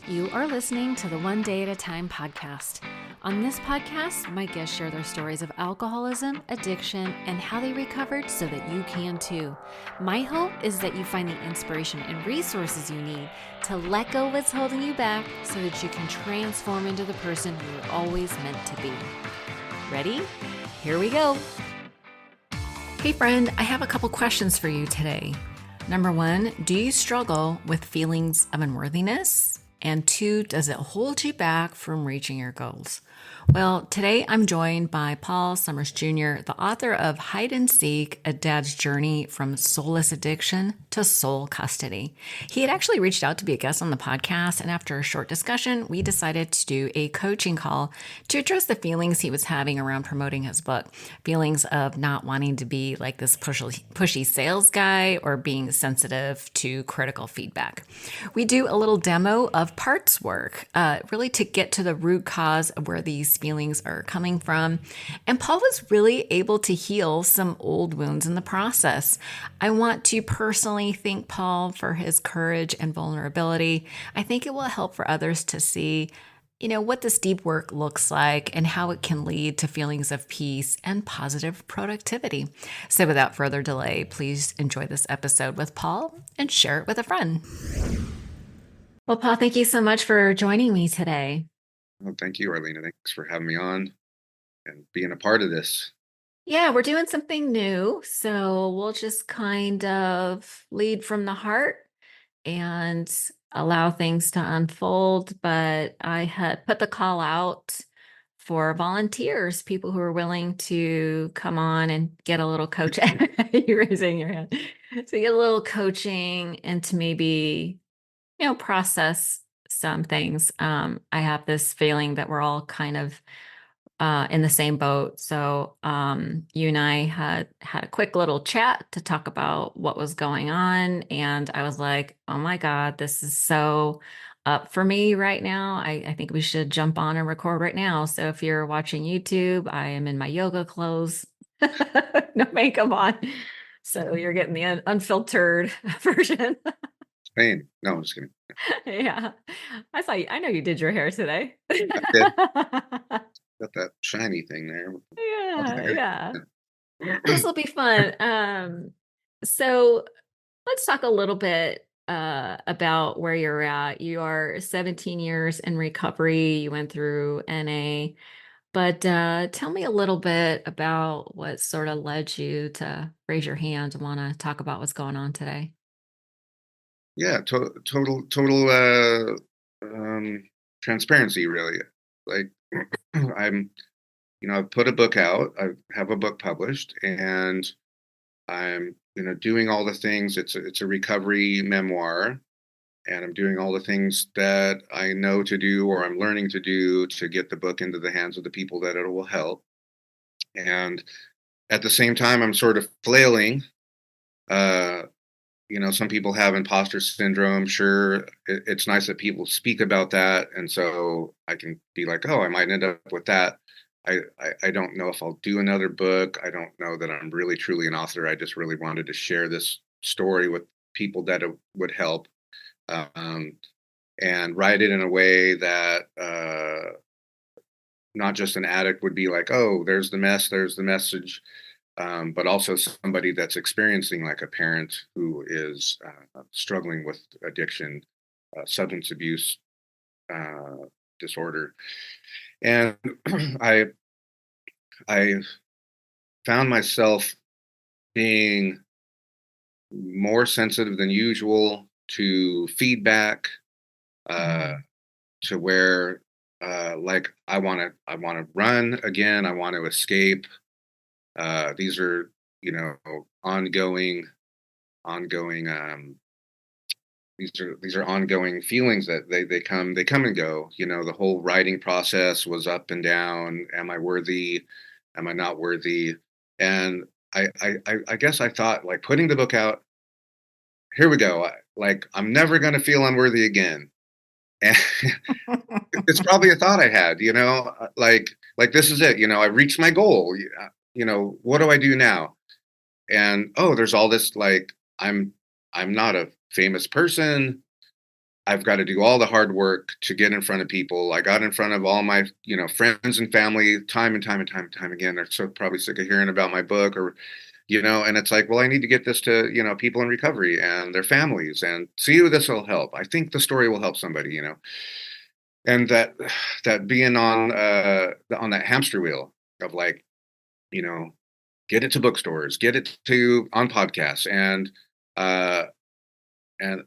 You are listening to the One Day at a Time podcast. On this podcast, my guests share their stories of alcoholism, addiction, and how they recovered so that you can too. My hope is that you find the inspiration and resources you need to let go of what's holding you back so that you can transform into the person you were always meant to be. Ready? Here we go. Hey friend, I have a couple questions for you today. Number one, do you struggle with feelings of unworthiness? And two, does it hold you back from reaching your goals? Well, today I'm joined by Paul Summers Jr., the author of Hide and Seek, A Dad's Journey from Soulless Addiction to Soul Custody. He had actually reached out to be a guest on the podcast, and after a short discussion, we decided to do a coaching call to address the feelings he was having around promoting his book. Feelings of not wanting to be like this pushy sales guy or being sensitive to critical feedback. We do a little demo of parts work, really to get to the root cause of where these feelings are coming from. And Paul was really able to heal some old wounds in the process. I want to personally thank Paul for his courage and vulnerability. I think it will help for others to see, what this deep work looks like and how it can lead to feelings of peace and positive productivity. So without further delay, please enjoy this episode with Paul and share it with a friend. Well, Paul, thank you so much for joining me today. Well, thank you, Arlena. Thanks for having me on and being a part of this. Yeah, we're doing something new. So we'll just kind of lead from the heart and allow things to unfold. But I had put the call out for volunteers, people who are willing to come on and get a little coaching. You're raising your hand. So get a little coaching and to maybe, process some things. I have this feeling that we're all kind of in the same boat. So you and I had a quick little chat to talk about what was going on. And I was like, oh my God, this is so up for me right now. I think we should jump on and record right now. So if you're watching YouTube, I am in my yoga clothes, no makeup on. So you're getting the unfiltered version. Spain. No, I'm just kidding. Yeah. I know you did your hair today. I did. Got that shiny thing there. Yeah. This will be fun. So let's talk a little bit about where you're at. You are 17 years in recovery. You went through NA, but tell me a little bit about what sort of led you to raise your hand and want to talk about what's going on today. Yeah, total transparency, really. Like, I'm, I've put a book out. I have a book published, and I'm, doing all the things. It's a recovery memoir, and I'm doing all the things that I know to do or I'm learning to do to get the book into the hands of the people that it will help. And at the same time, I'm sort of flailing. Uh, some people have imposter syndrome. Sure, it's nice that people speak about that, and so I can be like, oh, I might end up with that. I don't know if I'll do another book. I don't know that I'm really truly an author. I just really wanted to share this story with people that it would help, um, and write it in a way that not just an addict would be like, oh, there's the mess, there's the message, but also somebody that's experiencing, like a parent who is struggling with addiction, substance abuse disorder. And I I found myself being more sensitive than usual to feedback, uh, Mhm. to where like I want to run again. I want to escape. These are, ongoing. These are ongoing feelings that they come and go. The whole writing process was up and down. Am I worthy? Am I not worthy? And I guess I thought, like, putting the book out. Here we go. I'm never gonna feel unworthy again. And it's probably a thought I had. Like this is it. I reached my goal. What do I do now? And oh, there's all this, like, I'm not a famous person. I've got to do all the hard work to get in front of people. I got in front of all my, friends and family time and time and time and time again. They're so probably sick of hearing about my book or, and it's like, well, I need to get this to, people in recovery and their families and see if this will help. I think the story will help somebody, and that being on that hamster wheel of like, you know, get it to bookstores, get it to on podcasts. Uh, and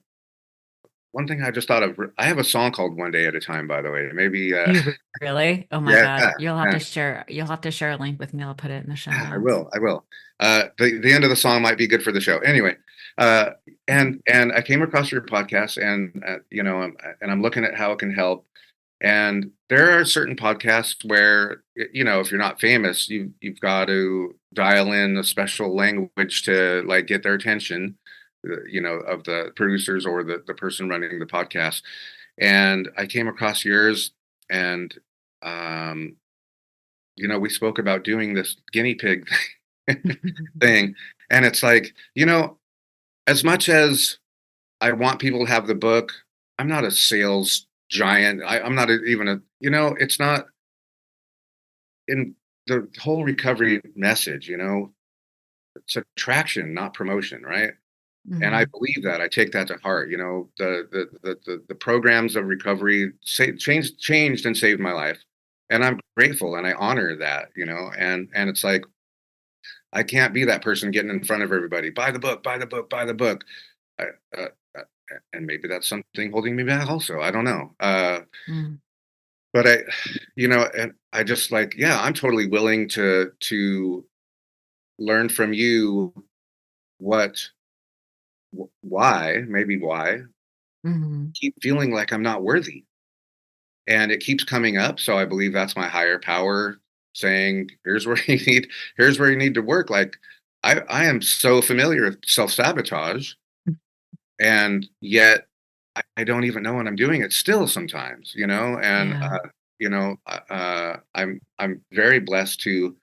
one thing I just thought of, I have a song called One Day at a Time, by the way. Maybe, Really? Oh my yeah, God. You'll have yeah, to share, you'll have to share a link with me. I'll put it in the show yeah, I notes. will. I will. The end of the song might be good for the show. Anyway, and I came across your podcast, and and I'm looking at how it can help. And there are certain podcasts where, if you're not famous, you've got to dial in a special language to like get their attention, of the producers or the person running the podcast. And I came across yours, and um, we spoke about doing this guinea pig thing, and it's like, as much as I want people to have the book, I'm not a sales giant. I'm not even it's not in the whole recovery message. It's attraction, not promotion, right? And I Mhm. believe that. I take that to heart. The programs of recovery changed and saved my life, and I'm grateful and I honor that. And it's like I can't be that person getting in front of everybody. Buy the book, buy the book, buy the book. I, uh, uh, and maybe that's something holding me back. Also, I don't know. Mm. But and I just like, yeah, I'm totally willing to learn from you what, why, maybe why Mhm. keep feeling like I'm not worthy. And it keeps coming up. So I believe that's my higher power saying, here's where you need to work. Like I am so familiar with self-sabotage, and yet I don't even know when I'm doing it still sometimes, and Yeah. I'm very blessed to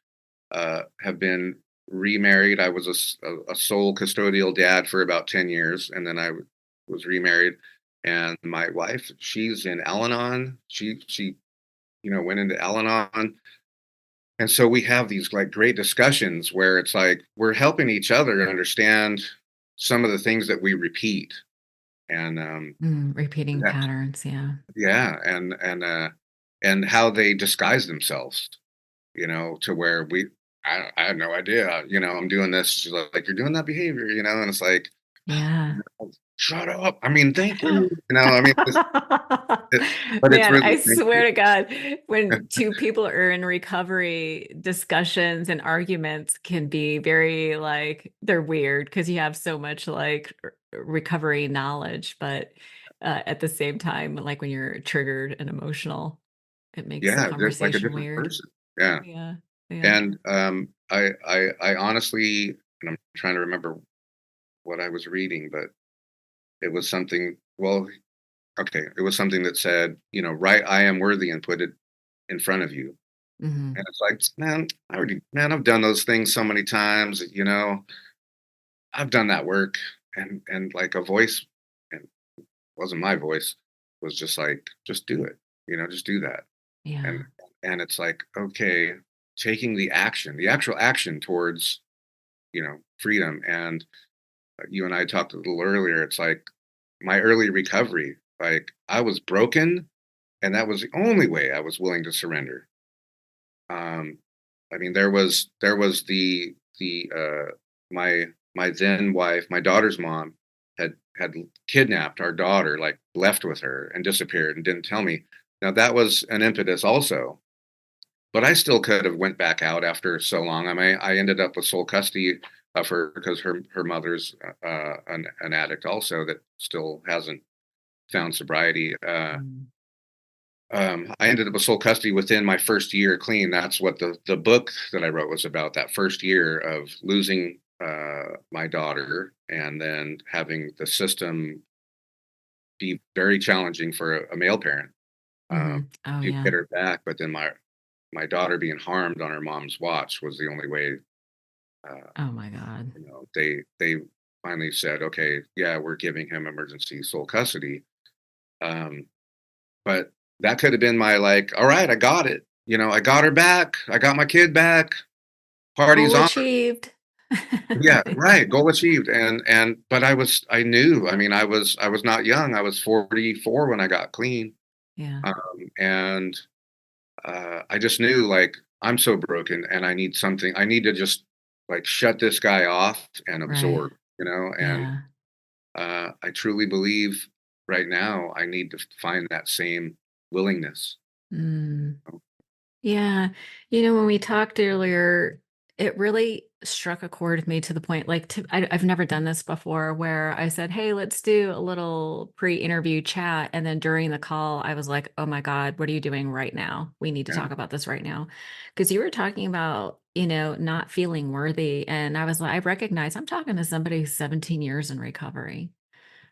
have been remarried. I was a sole custodial dad for about 10 years, and then I was remarried. And my wife, she's in Al-Anon. She went into Al-Anon. And so we have these like great discussions where it's like we're helping each other understand some of the things that we repeat. And Repeating that, patterns. Yeah. yeah, and how they disguise themselves, to where I had no idea, I'm doing this. She's like, you're doing that behavior, and it's like, Yeah. shut up. I mean, thank you. I mean, but it's Man, really, I thank you. swear to God, when two people are in recovery, discussions and arguments can be very like they're weird because you have so much like recovery knowledge, but at the same time, like when you're triggered and emotional, it makes the Yeah, just like a conversation different weird. person. Yeah. Yeah. Yeah. And I honestly, and I'm trying to remember what I was reading, but it was something, well, okay, it was something that said, write I am worthy and put it in front of you. Hmm. And it's like, man, I've done those things so many times, I've done that work. And like a voice, and it wasn't my voice, was just like, just do it, just do that. And Yeah. and it's like, okay, taking the actual action towards, freedom. And you and I talked a little earlier, it's like my early recovery, like I was broken, and that was the only way I was willing to surrender. Um, I mean, there was my my then wife, my daughter's mom, had kidnapped our daughter, like left with her and disappeared and didn't tell me. Now that was an impetus also, but I still could have went back out after so long. I mean, I ended up with sole custody of her because her mother's an addict also that still hasn't found sobriety. Mm. I ended up with sole custody within my first year clean. That's what the book that I wrote was about. That first year of losing my daughter, and then having the system be very challenging for a male parent um, Oh, to yeah. get her back. But then my daughter being harmed on her mom's watch was the only way. Uh, Oh, my God. they finally said, okay, yeah, we're giving him emergency sole custody. Um, but that could have been my like, all right, I got it. I got her back. I got my kid back. Party's Goal on. achieved. Yeah, right. Goal achieved. But I knew. I mean, I was not young. I was 44 when I got clean. Yeah, And I just knew like I'm so broken and I need something. I need to just like shut this guy off and right. absorb, and Yeah. I truly believe right now I need to find that same willingness. Mm. Yeah. You know, when we talked earlier, it really struck a chord with me to the point, like, I've never done this before where I said, hey, let's do a little pre-interview chat. And then during the call, I was like, oh my God, what are you doing right now? We need to Yeah, talk about this right now. Because you were talking about, not feeling worthy. And I was like, I recognize I'm talking to somebody who's 17 years in recovery.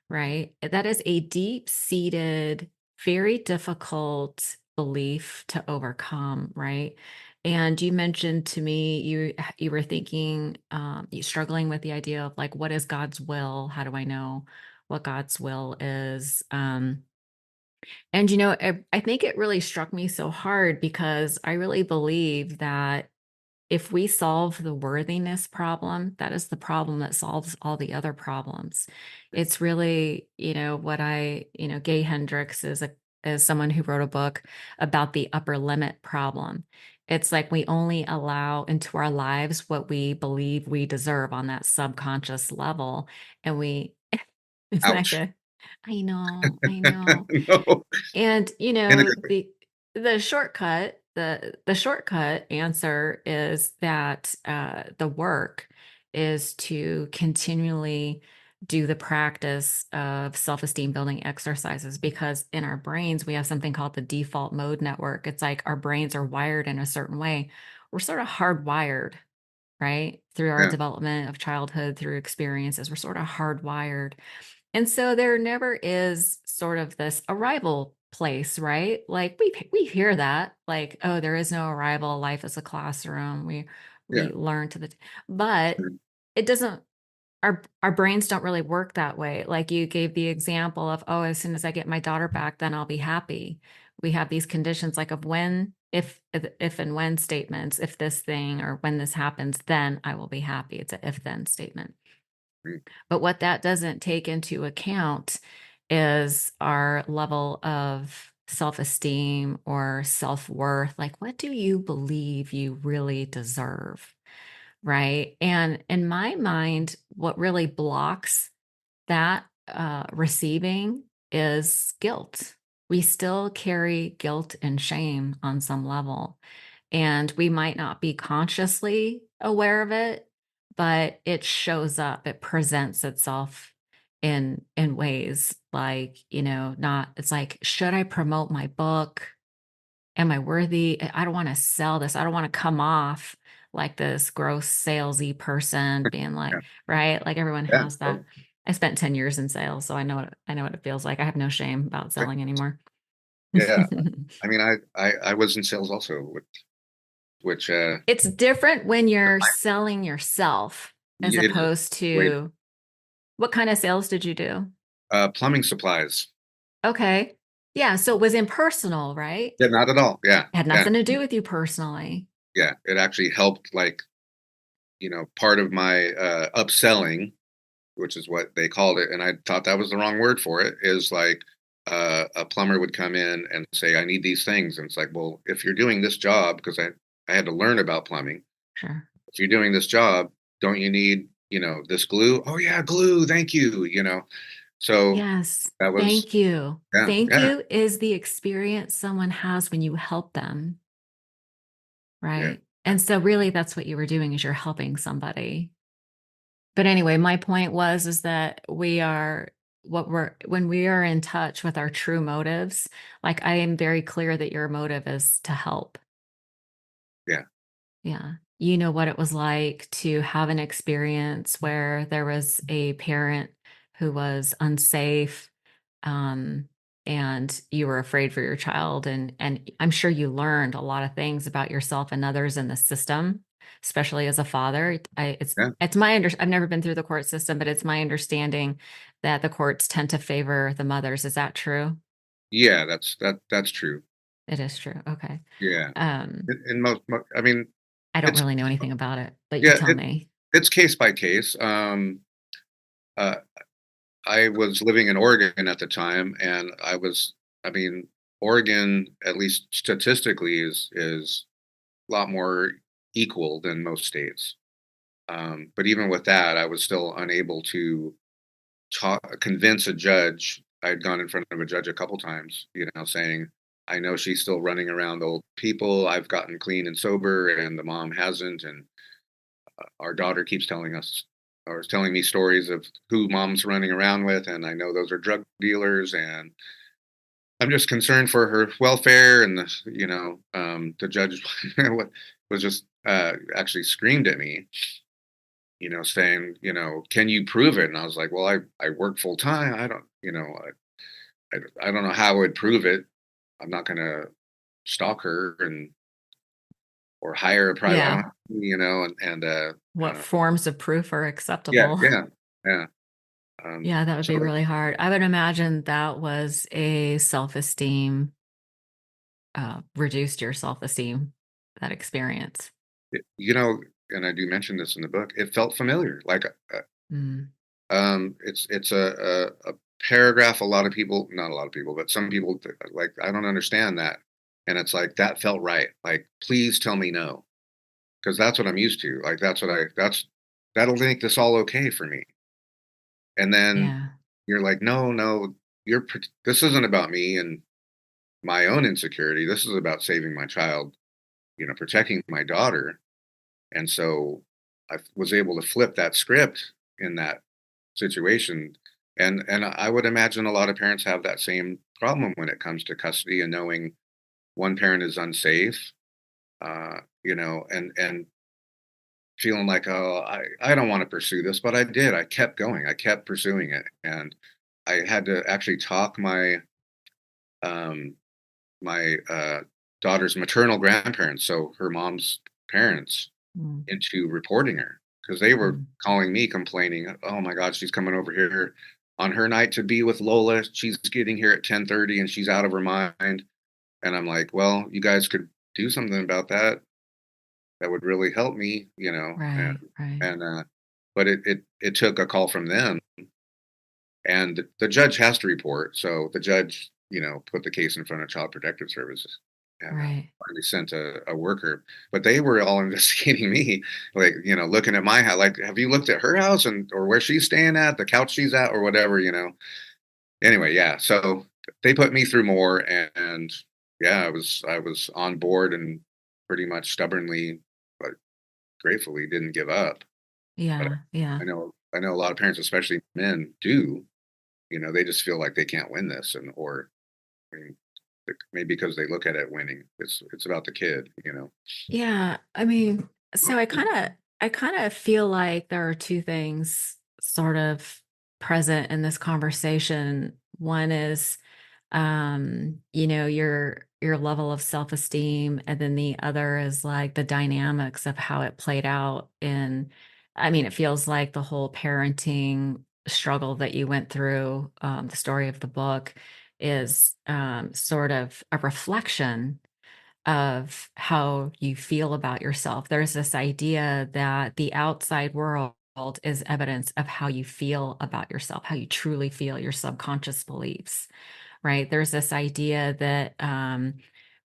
Right? That is a deep-seated, very difficult belief to overcome, right? And you mentioned to me you were thinking you struggling with the idea of like what is God's will? How do I know what God's will is? And I think it really struck me so hard because I really believe that if we solve the worthiness problem, that is the problem that solves all the other problems. yeah, It's really, Gay Hendricks is someone who wrote a book about the upper limit problem. It's like we only allow into our lives what we believe we deserve on that subconscious level. And isn't that ouch. good? I know. No, And, in a good way. the shortcut answer is that the work is to continually do the practice of self-esteem building exercises because in our brains we have something called the default mode network. It's like our brains are wired in a certain way. We're sort of hardwired, right? Through our Yeah, development of childhood, through experiences, we're sort of hardwired. And so there never is sort of this arrival place, right? Like we hear that, like, oh, there is no arrival, life is a classroom. We yeah, learn but mhm, it doesn't our brains don't really work that way. Like you gave the example of, oh, as soon as I get my daughter back, then I'll be happy. We have these conditions like of when, if and when statements, if this thing or when this happens, then I will be happy. It's a if then statement. mm, But what that doesn't take into account is our level of self esteem or self worth. Like, what do you believe you really deserve? Right. And in my mind, what really blocks that receiving is guilt. We still carry guilt and shame on some level. And we might not be consciously aware of it, but it shows up, it presents itself in ways like, not it's like, should I promote my book? Am I worthy? I don't want to sell this. I don't want to come off like this gross salesy person being like, yeah, right? Like everyone yeah, has that. totally. I spent 10 years in sales, so I know what it feels like. I have no shame about selling anymore. Yeah, I mean, I was in sales also, which It's different when you're selling yourself as it is opposed way to what kind of sales did you do? plumbing supplies. Okay. Yeah, so it was impersonal, right? Yeah, not at all. Yeah, It had yeah, nothing to do with you personally. yeah. It actually helped, like, part of my upselling, which is what they called it, and I thought that was the wrong word for it, is like a plumber would come in and say, I need these things. And it's like, well, if you're doing this job, because I had to learn about plumbing, Sure. if you're doing this job, don't you need, this glue? Oh, yeah, glue. Thank you. So Yes. that was, Thank you. yeah, Thank yeah, you is the experience someone has when you help them, yeah, right? And so really that's what you were doing is you're helping somebody. But anyway, my point was is that we are what we're when we are in touch with our true motives, like I am very clear that your motive is to help. yeah, Yeah. You know what it was like to have an experience where there was a parent who was unsafe, um, and you were afraid for your child, and I'm sure you learned a lot of things about yourself and others in the system, especially as a father. yeah. It's I've never been through the court system, but it's my understanding that the courts tend to favor the mothers. Is that true? Yeah, that's true. It is true. Okay. Yeah. Um, In I mean, I don't it's really know anything about it, but you yeah, tell me. it's case by case. Uh, I was living in Oregon at the time, and I mean, Oregon, at least statistically, is a lot more equal than most states. But even with that, I was still unable to convince a judge. I'd gone in front of a judge a couple times, saying, I know she's still running around old people. I've gotten clean and sober, and the mom hasn't. And our daughter keeps telling us or is telling me stories of who mom's running around with. And I know those are drug dealers. And I'm just concerned for her welfare. And, the judge was just actually screamed at me, saying, can you prove it? And I was like, well, I work full time. I don't, I don't know how I would prove it. I'm not going to stalk her and or hire a private. I Yeah. don't, and What forms of proof are yeah, acceptable? yeah, yeah. Um, Yeah, that would so be really hard. I would imagine that was a self-esteem, reduced your self-esteem, that experience. and I do mention this in the book. It felt familiar. Like, Mm, it's a paragraph. A lot of people, not a lot of people, but some people like. I don't understand that, and it's like that felt right. Like, please tell me no, because that's what I'm used to. Like, that'll make this all okay for me. And then yeah. you're like, no, no, this isn't about me and my own insecurity. This is about saving my child, protecting my daughter. And so I was able to flip that script in that situation. And I would imagine a lot of parents have that same problem when it comes to custody and knowing one parent is unsafe, and feeling like, oh, I don't want to pursue this, but I did. I kept going. I kept pursuing it. And I had to actually talk um, my daughter's maternal grandparents, so her mom's parents, Mm, into reporting her because they were mm, calling me complaining, "Oh my god, she's coming over here on her night to be with Lola. She's getting here at 10:30 and she's out of her mind." And I'm like, "Well, you guys could do something about that. That would really help me, And right, right. and but it took a call from them, and the judge has to report. So the judge, put the case in front of Child Protective Services, and Right. finally sent a worker. But they were all investigating me, like, looking at my house, like, have you looked at her house and or where she's staying at, the couch she's at, or whatever. Anyway, yeah. So they put me through more, and yeah, I was on board and pretty much stubbornly, but gratefully didn't give up. But Yeah, yeah. I know a lot of parents, especially men, do. They just feel like they can't win this, or I mean, maybe because they look at it winning. It's about the kid. Yeah, I mean, so I kind of feel like there are two things sort of present in this conversation. One is your level of self-esteem, and then the other is like the dynamics of how it played out in, I mean, it feels like the whole parenting struggle that you went through, the story of the book is sort of a reflection of how you feel about yourself. There's this idea that the outside world is evidence of how you feel about yourself, how you truly feel, your subconscious beliefs, right? There's this idea that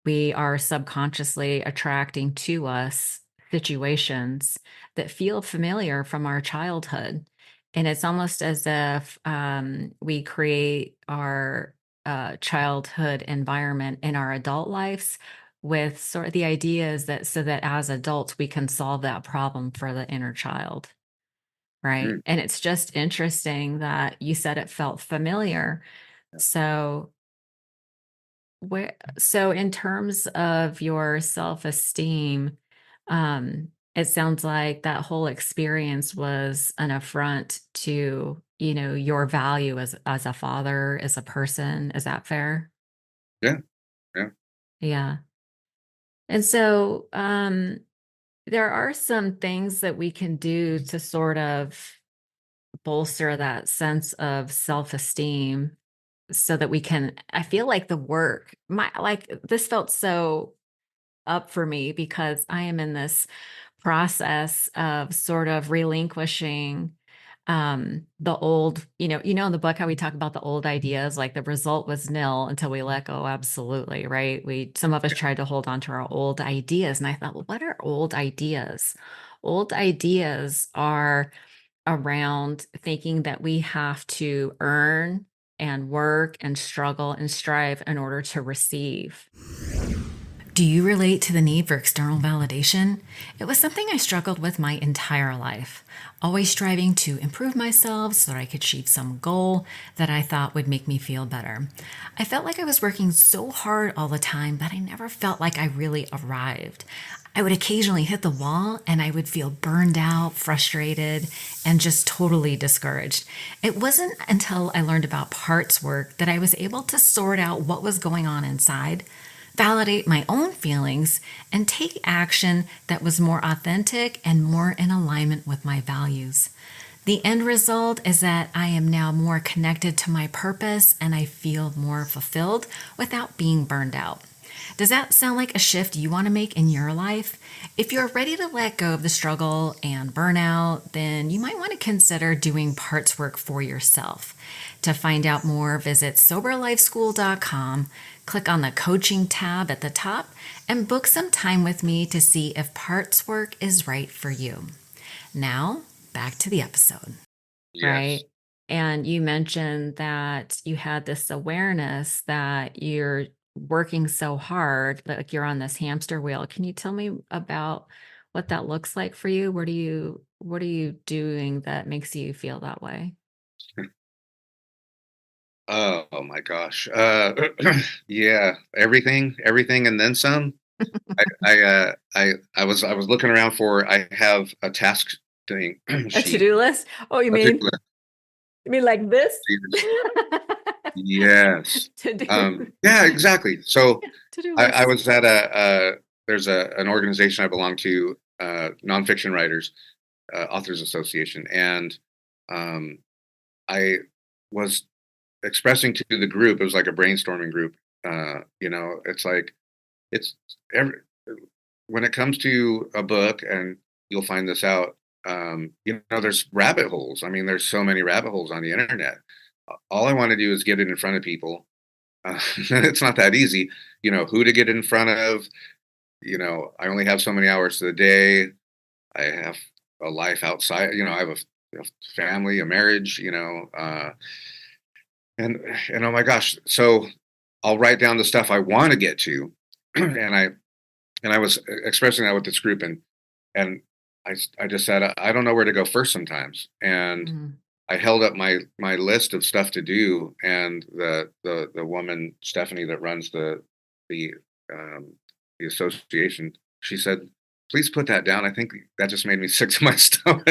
we are subconsciously attracting to us situations that feel familiar from our childhood. And it's almost as if we create our childhood environment in our adult lives with sort of the idea is that so that as adults we can solve that problem for the inner child, right? Mm, And it's just interesting that you said it felt familiar. yeah. So so in terms of your self-esteem, it sounds like that whole experience was an affront to, your value as a father, as a person. Is that fair? Yeah, yeah, Yeah. And so there are some things that we can do to sort of bolster that sense of self-esteem. so that we can, I feel like the work, this felt so up for me because I am in this process of sort of relinquishing the old, in the book how we talk about the old ideas, like the result was nil until we let go. Absolutely, right? Some of us tried to hold on to our old ideas, and I thought, well, what are old ideas? Old ideas are around thinking that we have to earn and work and struggle and strive in order to receive. Do you relate to the need for external validation? It was something I struggled with my entire life, always striving to improve myself so that I could achieve some goal that I thought would make me feel better. I felt like I was working so hard all the time, but I never felt like I really arrived. I would occasionally hit the wall and I would feel burned out, frustrated, and just totally discouraged. It wasn't until I learned about parts work that I was able to sort out what was going on inside, validate my own feelings, and take action that was more authentic and more in alignment with my values. The end result is that I am now more connected to my purpose and I feel more fulfilled without being burned out. Does that sound like a shift you want to make in your life? If you're ready to let go of the struggle and burnout, then you might want to consider doing parts work for yourself. To find out more, visit soberlifeschool.com, click on the coaching tab at the top, and book some time with me to see if parts work is right for you. Now, back to the episode. Yes. Right. And you mentioned that you had this awareness that you're working so hard, like you're on this hamster wheel. Can you tell me about what that looks like for you? What are you doing that makes you feel that way? Oh my gosh. Yeah, everything and then some. I was looking around for. I have a task thing A sheet. to-do list? Oh, A to-do you mean like this? list. Yes. To-do, Yeah, exactly. So to-do I list. was at there's an organization I belong to, nonfiction writers, authors association, and um, I was expressing to the group. It was like a brainstorming group. It's like it's every when it comes to a book, and you'll find this out. There's rabbit holes. I mean, there's so many rabbit holes on the internet. All I want to do is get it in front of people. It's not that easy. Who to get in front of. I only have so many hours to the day. I have a life outside. I have a family, a marriage. And oh my gosh, so I'll write down the stuff I want to get to, and I was expressing that with this group, and I just said I don't know where to go first sometimes, and Mhm. I held up my list of stuff to do, and the woman Stephanie that runs the um, the association, she said, "Please put that down. I think that just made me sick to my stomach."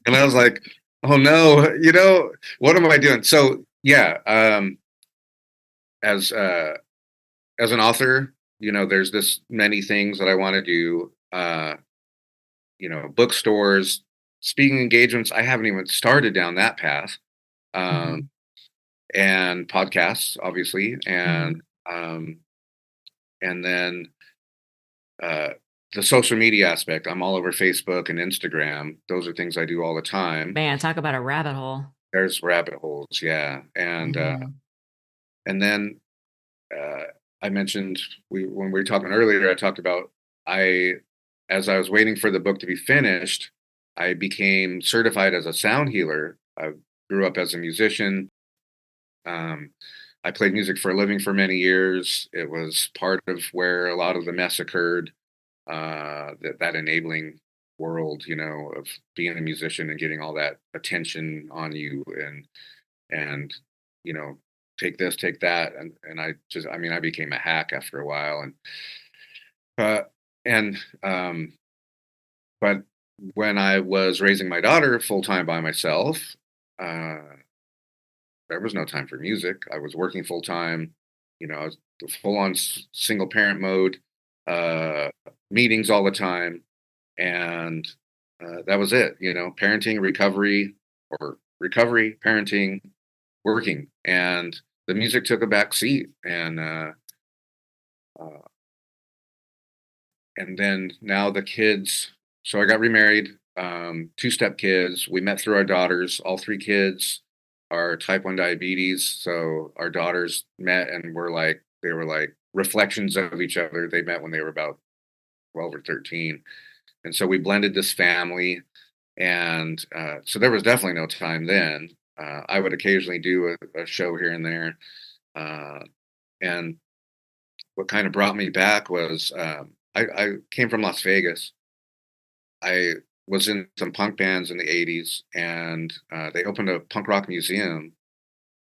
And I was like, "Oh no, what am I doing?" So yeah, as as an author, there's this many things that I want to do. Bookstores, speaking engagements. I haven't even started down that path. Um, Mhm. and podcasts, obviously, Mhm. um, and then uh, the social media aspect. I'm all over Facebook and Instagram. Those are things I do all the time. Man, talk about a rabbit hole. There's rabbit holes, yeah, Mhm. and then uh, I mentioned when we were talking earlier. I talked about I as I was waiting for the book to be finished, I became certified as a sound healer. I grew up as a musician. Um, I played music for a living for many years. It was part of where a lot of the mess occurred. That enabling world, of being a musician and getting all that attention on you, and you know, take this, take that, and I mean, I became a hack after a while, uh, and but when I was raising my daughter full time by myself, uh, there was no time for music. I was working full time. I was full on single parent mode, uh, meetings all the time, and that was it. Parenting, recovery, or recovery, parenting, working, and the music took a back seat. Uh, and then now the kids. So I got remarried, two step kids. We met through our daughters. All three kids are type 1 diabetes. So our daughters met and they were like reflections of each other. They met when they were about 12 or 13. And so we blended this family. And so there was definitely no time then. I would occasionally do a show here and there. Uh, and what kind of brought me back was I came from Las Vegas. I was in some punk bands in the 80s, and they opened a punk rock museum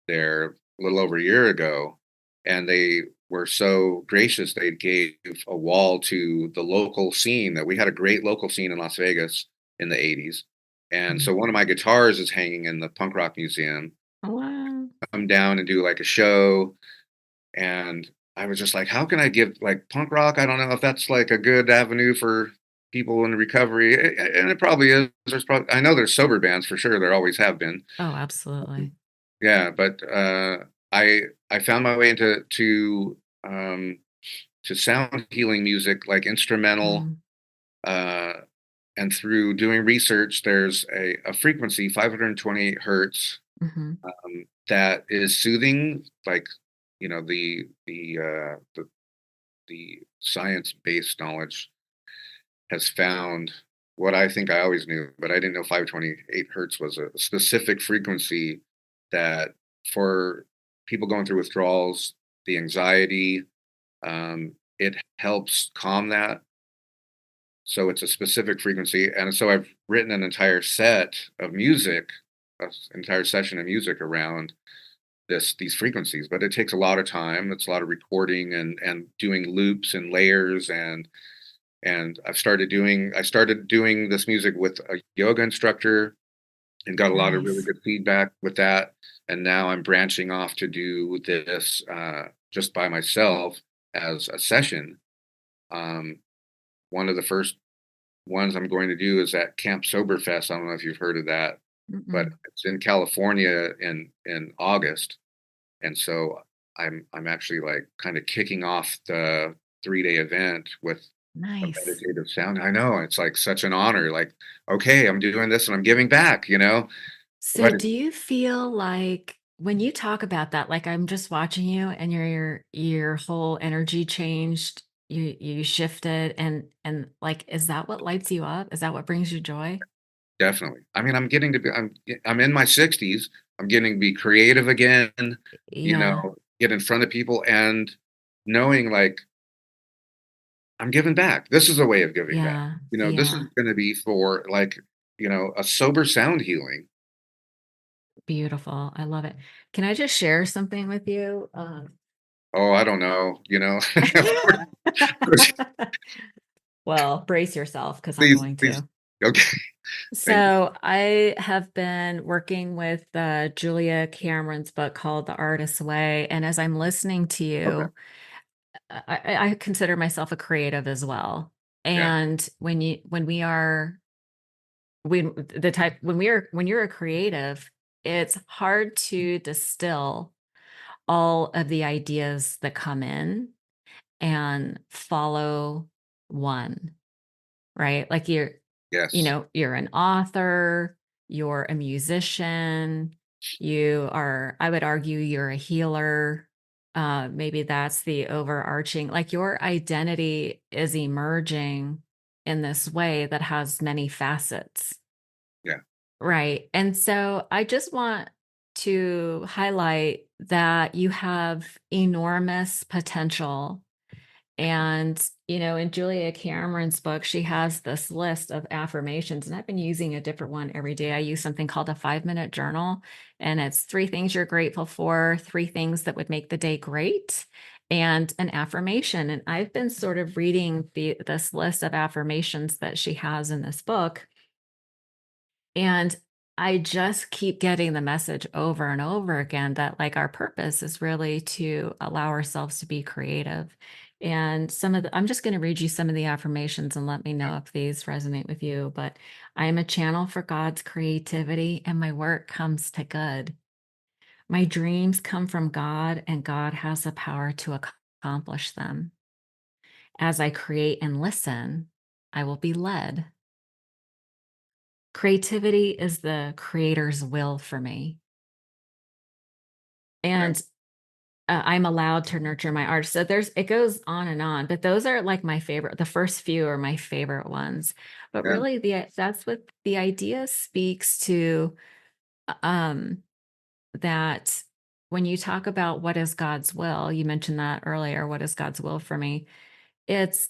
there a little over a year ago. And they were so gracious, they gave a wall to the local scene. That we had a great local scene in Las Vegas in the 80s. And Mhm. so one of my guitars is hanging in the punk rock museum. Oh, wow. Come down and do like a show. And I was just like, how can I give like punk rock? I don't know if that's like a good avenue for people in recovery. And it probably is. I know there's sober bands for sure. There always have been. Oh, absolutely. Yeah, but I found my way um, to sound healing music, like instrumental. Mm, Uh, and through doing research, there's a frequency, 528 hertz, mhm. that is soothing, like the science-based knowledge has found what I think I always knew, but I didn't know 528 hertz was a specific frequency that for people going through withdrawals, the anxiety, it helps calm that. So it's a specific frequency. And so I've written an entire set of music, an entire session of music around these frequencies, but it takes a lot of time. It's a lot of recording and doing loops and layers. And I started doing this music with a yoga instructor and got a lot of really Nice. good feedback with that. And now I'm branching off to do this just by myself as a session. Um, One of the first ones I'm going to do is at Camp Soberfest. I don't know if you've heard of that, but Mm-mm. it's in California in August. And so I'm actually like kind of kicking off the 3-day event with a Nice. meditative sound. I know it's like such an honor. Like, okay, I'm doing this and I'm giving back, So But do you feel like when you talk about that, like I'm just watching you and your whole energy changed, you shifted and like is that what lights you up? Is that what brings you joy? definitely. I mean, I'm in my 60s. I'm getting to be creative again, Yeah. get in front of people and knowing like I'm giving back. This is a way of giving back. Yeah. This is Yeah. going to be for like, a sober sound healing. Beautiful. I love it. Can I just share something with you? Oh, I don't know, of course, Well, brace yourself because I'm please, going please. to. Okay. Thank you. So I have been working with Julia Cameron's book called The Artist's Way. And as I'm listening to Okay. you, I consider myself a creative as well. Yeah. And when we are when you're a creative, it's hard to distill all of the ideas that come in and follow one. Right? Like Yes. you're an author, you're a musician, I would argue you're a healer. Maybe that's the overarching, like your identity is emerging in this way that has many facets. Yeah. Right. And so I just want to highlight that you have enormous potential and, in Julia Cameron's book, she has this list of affirmations, and I've been using a different one every day. I use something called a 5-minute journal, and it's three things you're grateful for, three things that would make the day great, and an affirmation. And I've been sort of reading this list of affirmations that she has in this book. And I just keep getting the message over and over again that like our purpose is really to allow ourselves to be creative. And I'm just going to read you some of the affirmations and let me Yeah. know if these resonate with you. But I am a channel for God's creativity and my work comes to good. My dreams come from God, and God has the power to accomplish them. As I create and listen, I will be led. Creativity is the creator's will for me. Yeah. And I'm allowed to nurture my art. So it goes on, but those are like my favorite. The first few are my favorite ones. But Yeah. really, that's what the idea speaks to. Um, that when you talk about what is God's will, you mentioned that earlier. What is God's will for me? It's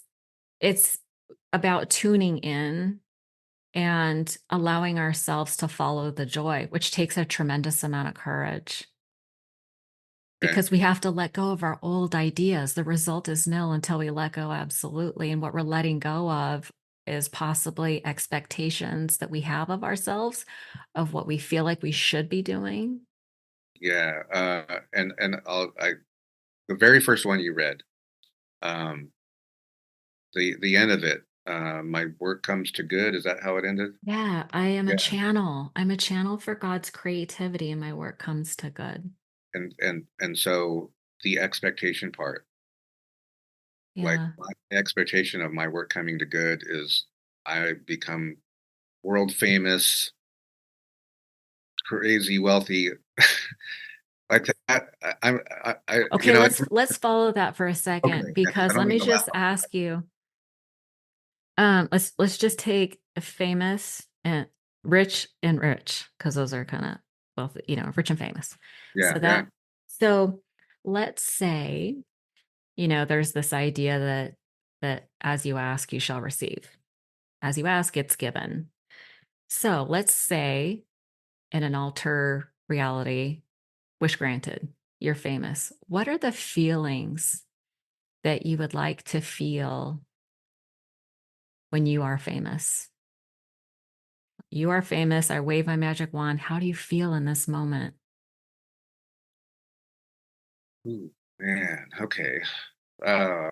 it's about tuning in and allowing ourselves to follow the joy, which takes a tremendous amount of courage Okay. because we have to let go of our old ideas. The result is nil until we let go, absolutely. And what we're letting go of is possibly expectations that we have of ourselves, of what we feel like we should be doing. Yeah. And the very first one you read, um, the end of it, my work comes to good. Is that how it ended? Yeah, I am a Yeah. channel. I'm a channel for God's creativity, and my work comes to good. And so the expectation part, like Yeah. my expectation of my work coming to good is I become world famous, crazy wealthy, like that. Okay, let's follow that for a Okay, second yeah, 'cause I because don't let mean me to laugh. just ask you, let's just take a famous and rich because those are kind of both, rich and famous. Yeah, So yeah. so let's say, there's this idea that as you ask, you shall receive. As you ask, it's given. So let's say in an alter reality, wish granted, you're famous. What are the feelings that you would like to feel when you are famous? You are famous. I wave my magic wand. How do you feel in this moment? Ooh, man. Okay. Uh,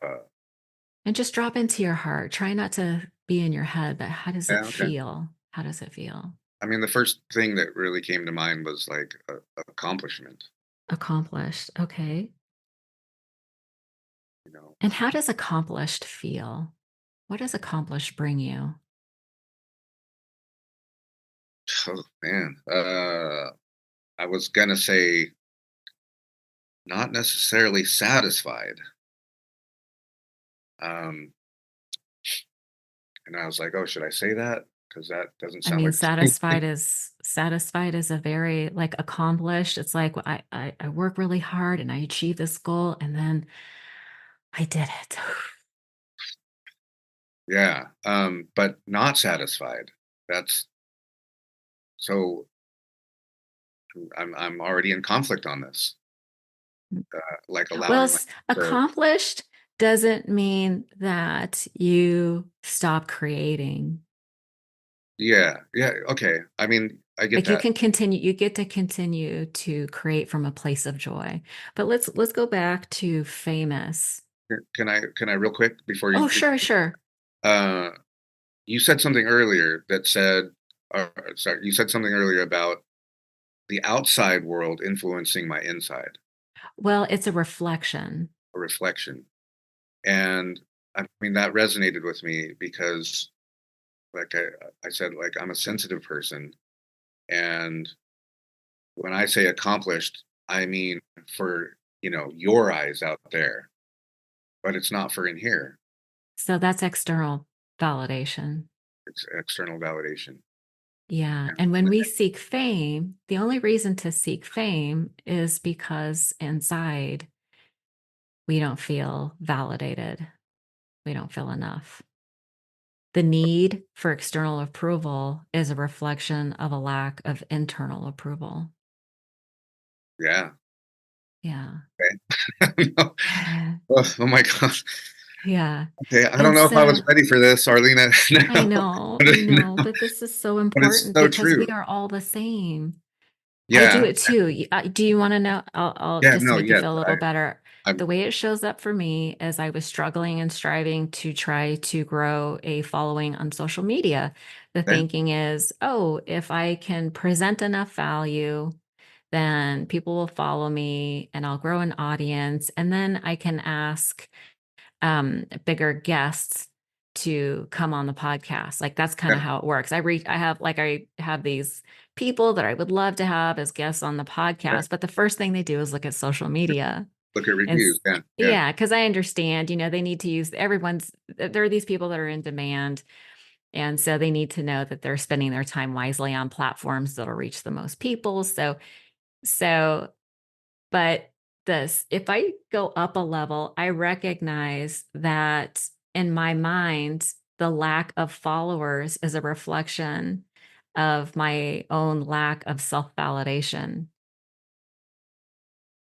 And just drop into your heart. Try not to be in your head, but how does it yeah, okay. feel? How does it feel? I mean, the first thing that really came to mind was like accomplishment. Accomplished. Okay. You know. And how does accomplished feel? What does accomplished bring you? Oh man. I was gonna say not necessarily satisfied. Um, and I was like, oh, should I say that? Because that doesn't I sound mean, like the same thing. satisfied is a very like accomplished. It's like I work really hard and I achieve this goal and then I did it. Yeah. But not satisfied. That's so I'm already in conflict on this. Like Well, allowing my to accomplished doesn't mean that you stop creating. yeah, yeah, okay. I mean, I get Like you that. can continue, you get to continue to create from a place of joy. But let's go back to famous. Can I real quick before Oh, you sure, sure. uh you said something earlier that said sorry, you said something earlier about the outside world influencing my inside, Well, it's a reflection. a reflection. And I mean that resonated with me because like I said, like I'm a sensitive person, and when I say accomplished, I mean for, your eyes out there, but it's not for in here. So that's external validation. It's external validation. Yeah. And when we seek fame, the only reason to seek fame is because inside we don't feel validated. We don't feel enough. The need for external approval is a reflection of a lack of internal approval. Yeah. Yeah. Okay. No. Oh my god. Yeah. Okay, I don't And know if I was so ready for this, Arlena. No. I No. know, but this is so But it's important so because we true. are all the same. I do Yeah. it too. Do you want to know? I'll Yeah, just to no, make you yes. feel a little better. I'm The way it shows up for me is I was struggling and striving to try to grow a following on social media. The okay. thinking is, oh, if I can present enough value, then people will follow me and I'll grow an audience. And then I can ask bigger guests to come on the podcast. Like that's kind Yeah. of how it works. I have these people that I would love to have as guests on the Right. podcast, but the first thing they do is look at social media. Look at And reviews. Yeah. Yeah. yeah, because I understand, they need to use there are these people that are in demand. And so they need to know that they're spending their time wisely on platforms that'll reach the most people. So, but if I go up a level, I recognize that in my mind, the lack of followers is a reflection of my own lack of self validation.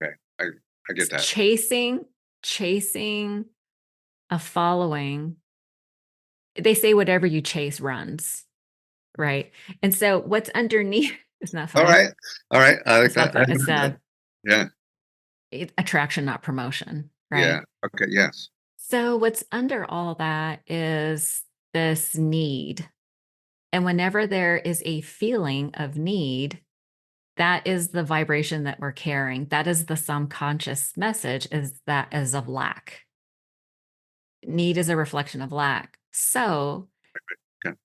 Okay. I get that. Chasing a following, they say whatever you chase runs, right? And so what's underneath, isn't that All funny? right. All right. I like It's not that. I that, it's like that. Yeah. attraction, not promotion, Yeah. right? Okay. Yes. So what's under all that is this need. And whenever there is a feeling of need, that is the vibration that we're carrying. That is the subconscious message, is that is of lack. Need is a reflection of lack. So Okay.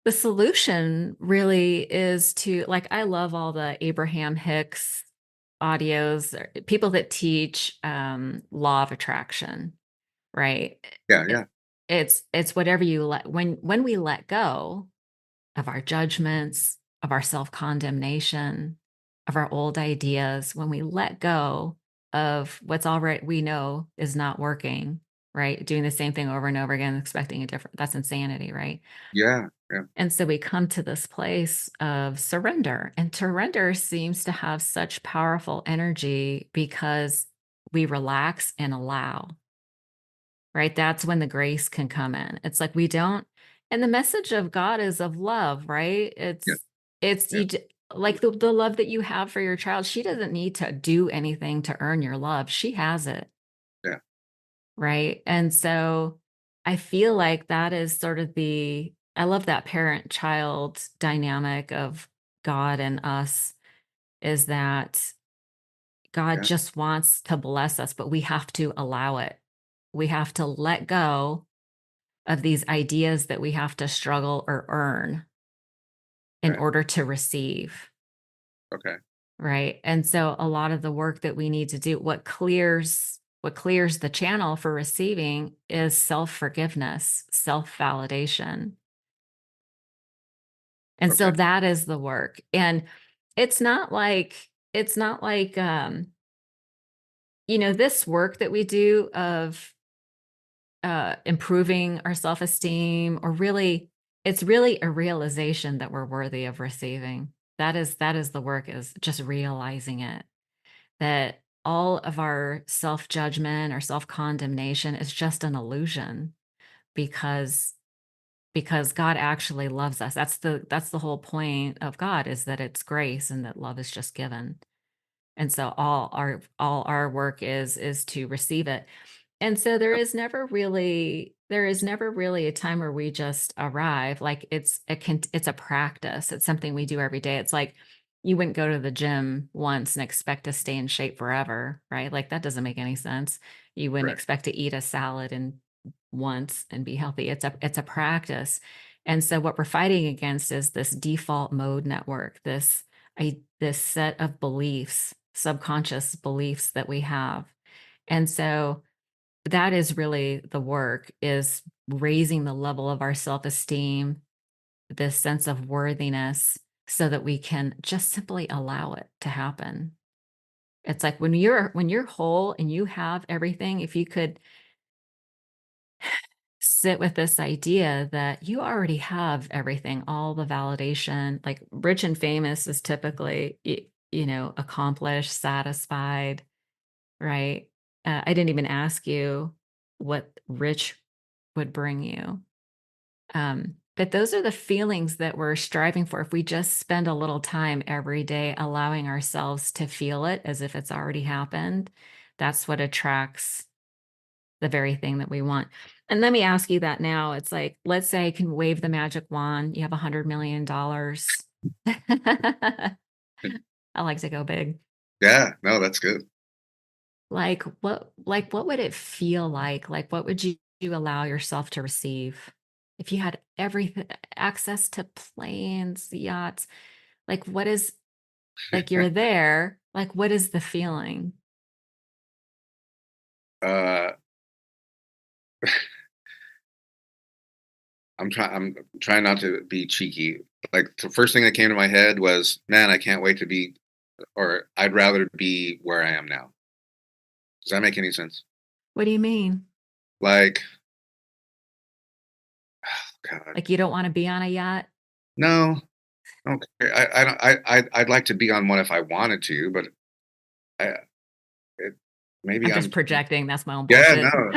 the solution really is to, like, I love all the Abraham Hicks audios, people that teach law of attraction, right? Yeah. It, Yeah. it's whatever you let, when we let go of our judgments, of our self-condemnation, of our old ideas, when we let go of what's already we know is not working, right? Doing the same thing over and over again, expecting a different, that's insanity, right? Yeah. Yeah. And so we come to this place of surrender. And surrender seems to have such powerful energy because we relax and allow, right? That's when the grace can come in. It's like we don't, and the message of God is of love, right? Yeah. It's Yeah. like the love that you have for your child. She doesn't need to do anything to earn your love. She has it, Yeah. right? And so I feel like that is sort of I love that parent child dynamic of God and us, is that God Yeah. just wants to bless us, but we have to allow it. We have to let go of these ideas that we have to struggle or earn in Okay. order to receive. Okay. Right. And so a lot of the work that we need to do, what clears the channel for receiving is self-forgiveness, self-validation. And so Okay. that is the work. And it's not like this work that we do of improving our self-esteem, or really, it's really a realization that we're worthy of receiving. That is the work, is just realizing it, that all of our self-judgment or self-condemnation is just an illusion, because God actually loves us. That's the whole point of God, is that it's grace and that love is just given. And so all our work is to receive it. And so there is never really a time where we just arrive. Like it's a practice. It's something we do every day. It's like you wouldn't go to the gym once and expect to stay in shape forever, right? Like that doesn't make any sense. You wouldn't Right. expect to eat a salad and once and be healthy. It's a practice. And so what we're fighting against is this default mode network, this set of beliefs, subconscious beliefs that we have. And so that is really the work, is raising the level of our self-esteem, this sense of worthiness, so that we can just simply allow it to happen. It's like when you're whole and you have everything, if you could sit with this idea that you already have everything, all the validation, like rich and famous is typically, accomplished, satisfied, right? I didn't even ask you what rich would bring you. But those are the feelings that we're striving for. If we just spend a little time every day allowing ourselves to feel it as if it's already happened, that's what attracts the very thing that we want. And let me ask you that now. It's like, let's say I can wave the magic wand, you have $100 million. I like to go big. Yeah, no, that's good. Like what would it feel like? Like what would you allow yourself to receive if you had everything access to planes, yachts? Like what is like you're there, like what is the feeling? Uh, I'm trying not to be cheeky. Like the first thing that came to my head was, man, I can't wait to be, or I'd rather be where I am now. Does that make any sense? What do you mean? Like, God, Like you don't want to be on a yacht? no, okay. I don't. I'd like to be on one if I wanted to, but I, it, maybe I'm just I'm. projecting, that's my own Yeah, bullshit. no,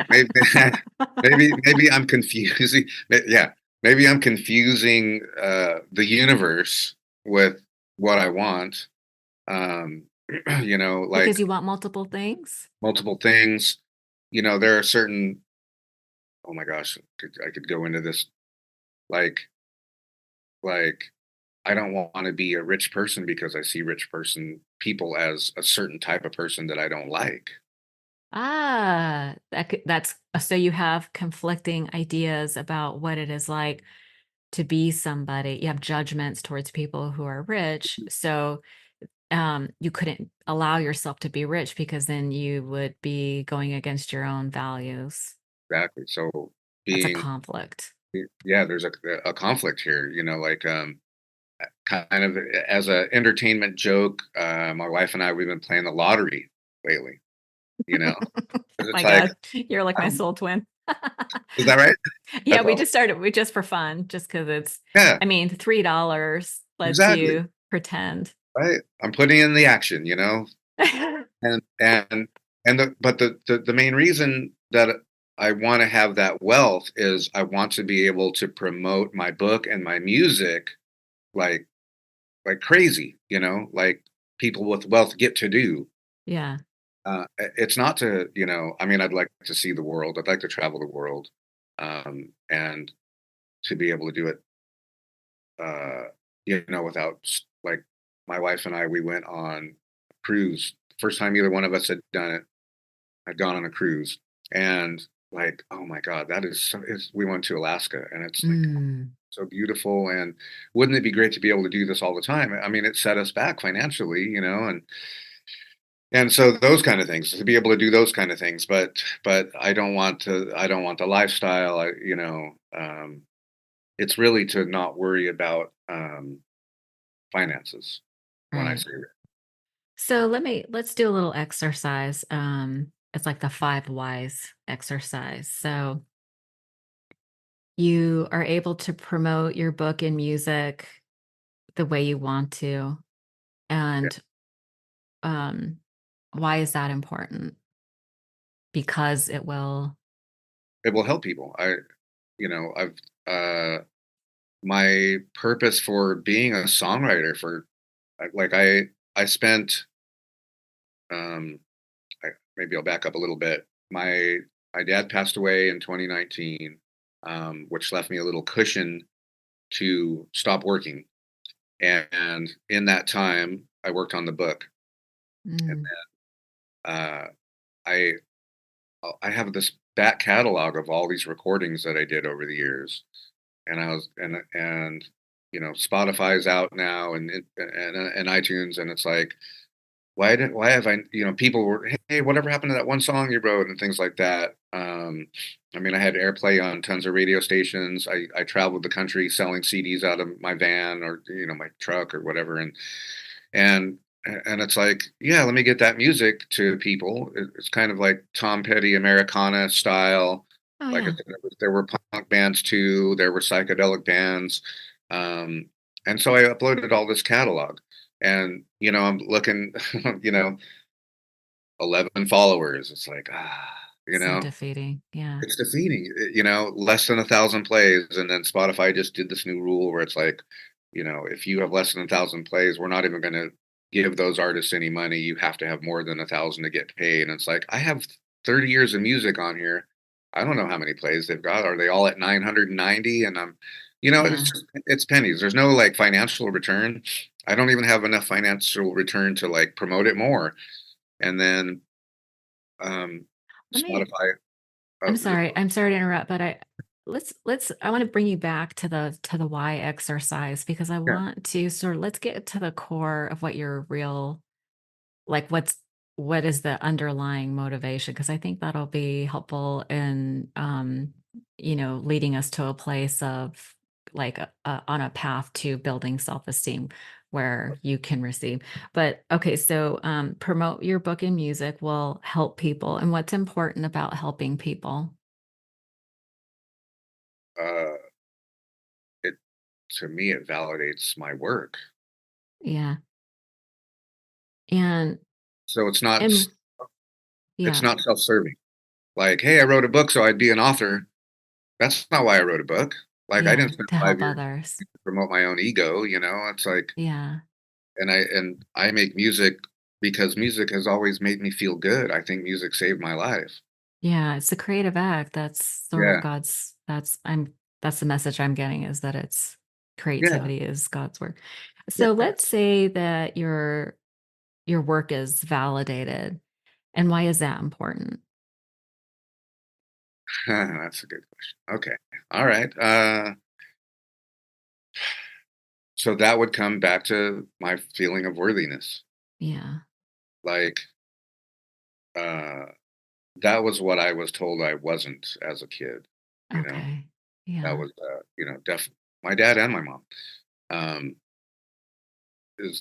maybe, maybe I'm confusing. Yeah, maybe I'm confusing the universe with what I want. Um, like Because you want multiple things? multiple things. There are certain. Oh my gosh, I could go into this. Like, like I don't want to be a rich person because I see rich person people as a certain type of person that I don't like. Ah, that's so you have conflicting ideas about what it is like to be somebody. You have judgments towards people who are rich. So you couldn't allow yourself to be rich because then you would be going against your own values. Exactly. So That's a being, conflict. yeah, there's a conflict here. Like kind of as a entertainment joke. My wife and I, we've been playing the lottery lately. You know, 'Cause it's My like, God, you're like my soul twin. is that right? Yeah, That's we awesome. just started we just for fun, just because it's Yeah, I mean, $3 lets exactly. you pretend. Right. I'm putting in the action. And the main reason that I want to have that wealth is I want to be able to promote my book and my music like crazy, like people with wealth get to do. Yeah, It's not to, I mean, I'd like to see the world. I'd like to travel the world, and to be able to do it, uh, without like my wife and I, we went on a cruise. First time either one of us had done it, had gone on a cruise, and like, oh my God, that is so. We went to Alaska, and it's like mm, so beautiful. And wouldn't it be great to be able to do this all the time? I mean, it set us back financially, and so those kind of things, to be able to do those kind of things. But I don't want the lifestyle. It's really to not worry about finances when I right. say that. So let's do a little exercise. It's like the 5 whys exercise. So you are able to promote your book and music the way you want to. Yeah, And um, why is that important? Because it will. it will help people. I've uh my purpose for being a songwriter for like I spent um maybe I'll back up a little bit. My dad passed away in 2019, which left me a little cushion to stop working. And in that time, I worked on the book. And Mm, uh, I I have this back catalog of all these recordings that I did over the years. And I was and Spotify's out now, and iTunes, and it's like, why have I, people were, hey, whatever happened to that one song you wrote, and things like that. I mean, I had airplay on tons of radio stations. I traveled the country selling CDs out of my van, or my truck or whatever, and and it's like, yeah, let me get that music to people. It's kind of like Tom Petty Americana style. oh Like I yeah. said, there were punk bands too. There were psychedelic bands, um, and so I uploaded all this catalog. And I'm looking, you know, 11 followers. It's like, So defeating. Yeah. it's defeating. Less than 1,000 plays, and then Spotify just did this new rule where it's like, if you have less than 1,000 plays, we're not even going to give those artists any money. You have to have more than 1,000 to get paid. And it's like, I have 30 years of music on here. I don't know how many plays they've got. Are they all at 990? And Yeah. it's pennies. There's no like financial return. I don't even have enough financial return to like promote it more. And then um, Let me Spotify. I'm Oh, sorry. I'm sorry to interrupt, but I want to bring you back to the why exercise because I yeah. want to sort of let's get to the core of what your real like what is the underlying motivation because I think that'll be helpful in leading us to a place of on a path to building self-esteem where you can receive. But okay, so promote your book and music will help people. And what's important about helping people? Uh, it to me it validates my work. Yeah. And So and it's yeah, not self-serving. Like, hey, I wrote a book, so I'd be an author. That's not why I wrote a book. Like, I yeah, didn't spend to 5 help years others. to promote my own ego. It's like, Yeah. and I make music because music has always made me feel good. I think music saved my life. Yeah, it's a creative act. That's sort of Yeah, God's that's the message I'm getting is that it's yeah. creativity is God's work. Yeah. So let's say that your work is validated. And why is that important? That's a good question. Okay. All right. So that would come back to my feeling of worthiness. Yeah. Like, uh, that was what I was told I wasn't as a kid. You know, Okay. that Yeah. was, my dad and my mom. Um,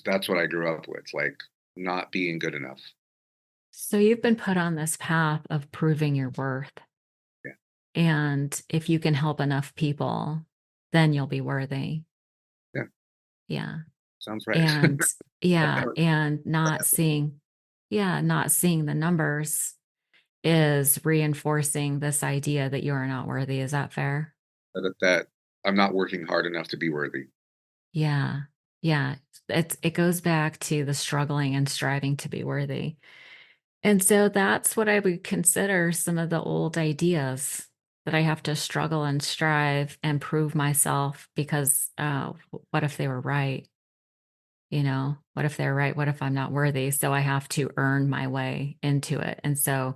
that's what I grew up with, like not being good enough. So you've been put on this path of proving your worth. Yeah. And if you can help enough people, then you'll be worthy. Yeah. Yeah. Sounds right. And yeah, and not seeing the numbers is reinforcing this idea that you are not worthy. Is that fair? that I'm not working hard enough to be worthy. Yeah. Yeah. It goes back to the struggling and striving to be worthy. And so that's what I would consider some of the old ideas that I have to struggle and strive and prove myself because what if they were right? What if they're right? What if I'm not worthy? So I have to earn my way into it. And so,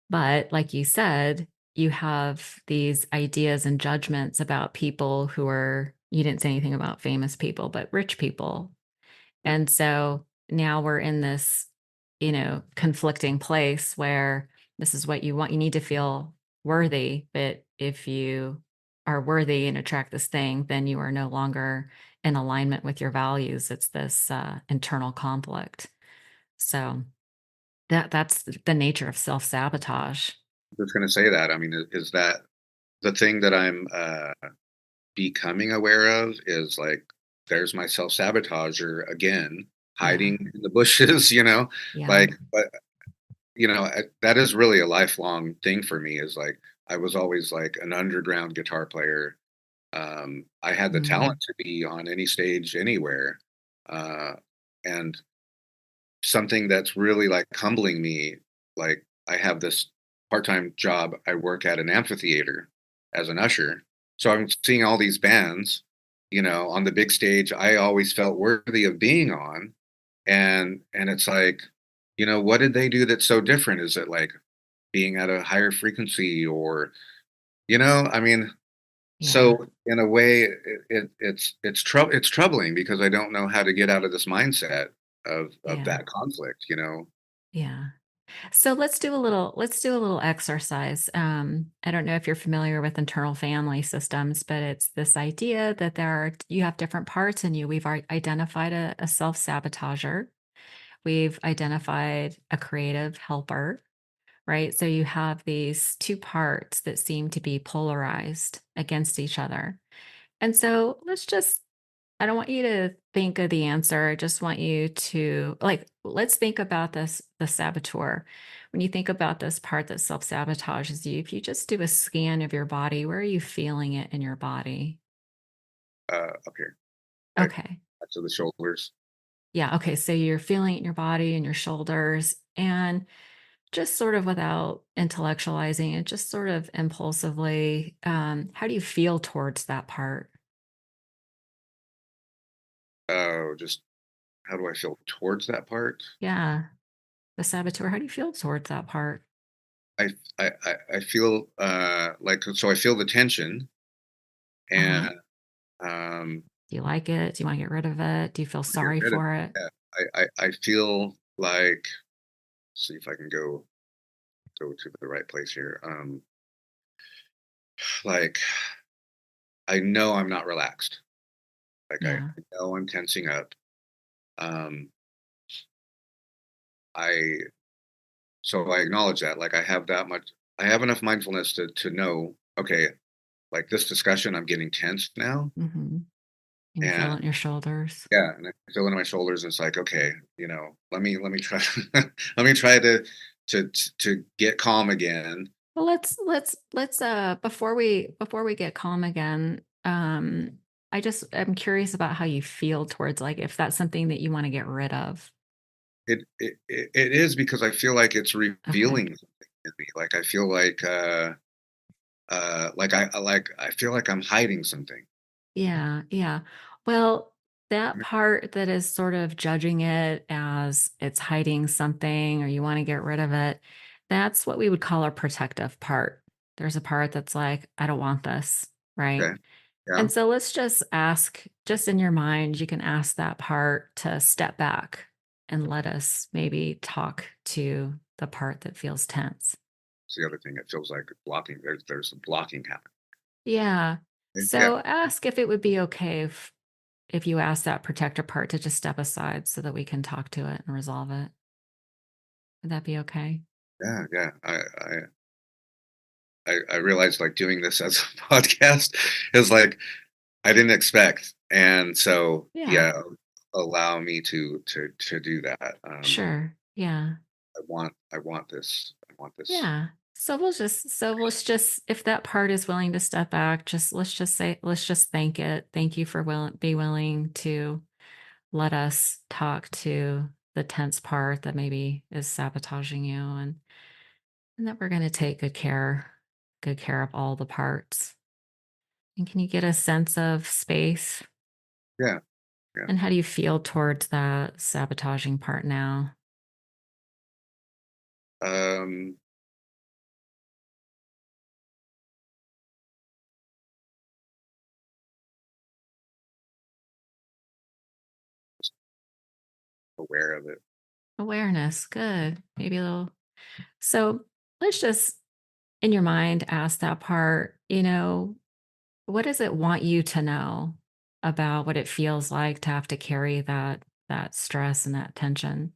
but like you said, you have these ideas and judgments about people you didn't say anything about famous people, but rich people. Yeah. And so now we're in this, conflicting place where this is what you want. You need to feel worthy. But if you are worthy and attract this thing, then you are no longer in alignment with your values. It's this internal conflict. So that's the nature of self sabotage. I was going to say that. I mean, is that the thing that I'm becoming aware of is like, there's my self sabotager again, Yeah. hiding in the bushes, Yeah. like, but that is really a lifelong thing for me is like, I was always like an underground guitar player. I had the Mm, talent to be on any stage anywhere. Uh, and something that's really like humbling me, like I have this part-time job. I work at an amphitheater as an usher. So I'm seeing all these bands, on the big stage I always felt worthy of being on. And it's like, what did they do that's so different? Is it like being at a higher frequency or, I mean, yeah. so in a way, it's troubling because I don't know how to get out of this mindset of Yeah. that conflict. Yeah. So let's do a little exercise. I don't know if you're familiar with internal family systems, but it's this idea that you have different parts in you. We've identified a self sabotager. We've identified a creative helper, right? So you have these two parts that seem to be polarized against each other. And so I don't want you to think of the answer. I just want you to let's think about the saboteur. When you think about this part that self-sabotages you, if you just do a scan of your body, where are you feeling it in your body? Up here, like Okay. to the shoulders. Yeah. Okay. So you're feeling it in your body and your shoulders, and just sort of without intellectualizing it, just sort of impulsively, how do you feel towards that part? Oh, just how do I feel towards that part? Yeah, the saboteur. How do you feel towards that part? I feel like so I feel the tension Uh-huh. and um Do you like it? Do you want to get rid of it? Do you feel get sorry rid of for it? yeah. I feel like see if I can go to the right place here. Like I know I'm not relaxed. Like Yeah. I know I'm tensing up. Um I so I acknowledge that. Like I have enough mindfulness to know, okay, like this discussion, I'm getting tense now. Mm-hmm. And you feel it And in your shoulders. yeah, and I feel it in my shoulders. And it's like, okay, let me try let me try to get calm again. Well, let's before we get calm again, I'm curious about how you feel towards, like, if that's something that you want to get rid of. It is because I feel like it's Okay. revealing something in me. Like I feel like I feel like I'm hiding something. Yeah, yeah. Well, that part that is sort of judging it as it's hiding something or you want to get rid of it, that's what we would call a protective part. There's a part that's like, I don't want this, right? Okay. Yeah. And so let's just ask, just in your mind, you can ask that part to step back and let us maybe talk to the part that feels tense. It's the other thing. It feels like blocking. There's some blocking happening. Yeah. Yeah. So ask if it would be okay if you ask that protector part to just step aside so that we can talk to it and resolve it. Would that be okay? Yeah. Yeah. I realized like doing this as a podcast is like I didn't expect, and so Yeah. yeah, allow me to do that. Sure. Yeah. I want this. Yeah. So let's just, if that part is willing to step back, just let's just thank it. Thank you for be willing to let us talk to the tense part that maybe is sabotaging you, and that we're going to take good care of all the parts. And can you get a sense of space? Yeah. Yeah. And how do you feel towards that sabotaging part now? Um, aware of it. Awareness. Good. Maybe a little. So let's just, in your mind, ask that part, what does it want you to know about what it feels like to have to carry that stress and that tension?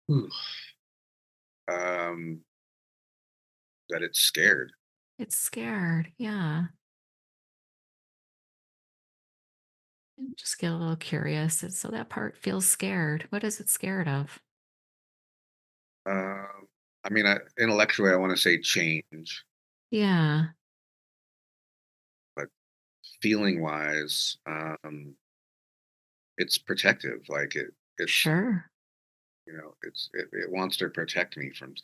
Whew. Um, that it's scared. It's scared. Yeah. And just get a little curious. And so that part feels scared. What is it scared of? I mean, intellectually, I want to say change, Yeah. but feeling wise, it's protective. Like it's Sure. it wants to protect me from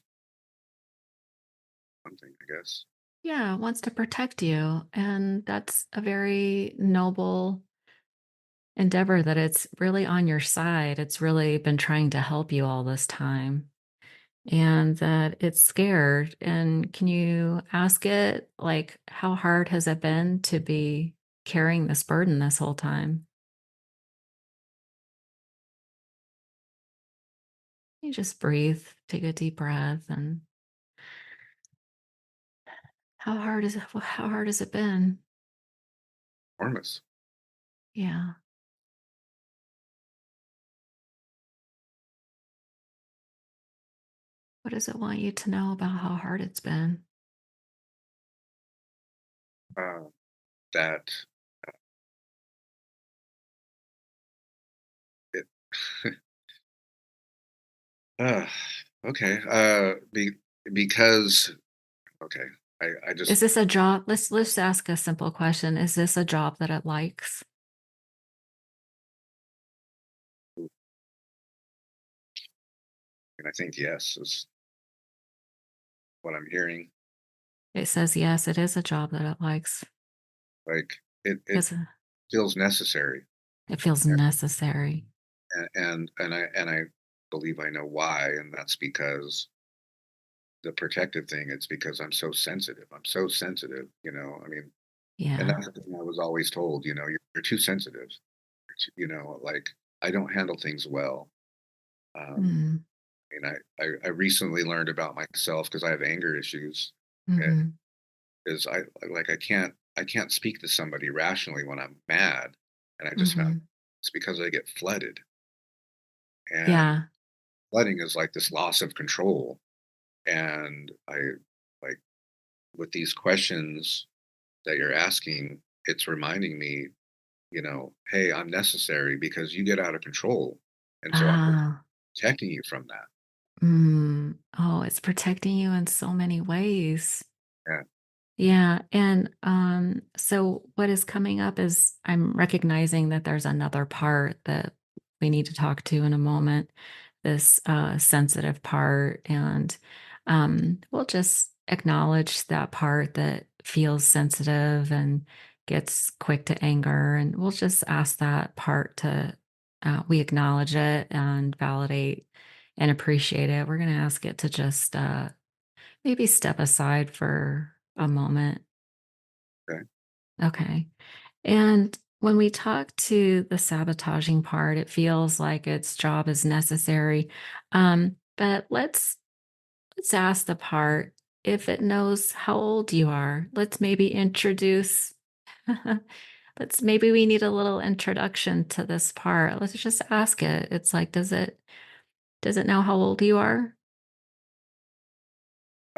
something. I guess. Yeah. It wants to protect you. And that's a very noble endeavor that it's really on your side. It's really been trying to help you all this time. And that it's scared. And can you ask it, like, how hard has it been to be carrying this burden this whole time? You just breathe, take a deep breath, and how hard has it been? Enormous. Yeah. What does it want you to know about how hard it's been? Uh, that it. uh, okay. Because okay. I just Is this a job? Let's ask a simple question. Is this a job that it likes? and I think yes is what I'm hearing. It says yes, it is a job that it likes. Like it Because feels necessary, it feels necessary. and I believe I know why, and that's because the protective thing. It's because I'm so sensitive. I'm so sensitive. I mean, and Yeah. that's the thing I was always told. You're too sensitive. Like I don't handle things well. Um, Mm. and I recently learned about myself because I have anger issues. Mhm. Is I can't speak to somebody rationally when I'm mad, and I just found Mhm. it's because I get flooded, and Yeah. flooding is like this loss of control, and I like with these questions that you're asking, it's reminding me, hey, I'm necessary because you get out of control, and so I'm Ah. protecting you from that. Mm. Oh, it's protecting you in so many ways. Yeah. Yeah, and, so what is coming up is I'm recognizing that there's another part that we need to talk to in a moment, this, sensitive part, and, we'll just acknowledge that part that feels sensitive and gets quick to anger, and we'll just ask that part to, we acknowledge it and validate and appreciate it. We're gonna ask it to just, maybe step aside for a moment. Okay. Okay. And when we talk to the sabotaging part, it feels like its job is necessary. But let's ask the part if it knows how old you are. Let's maybe introduce let's maybe we need a little introduction to this part. Let's just ask it. It's like, does it know how old you are?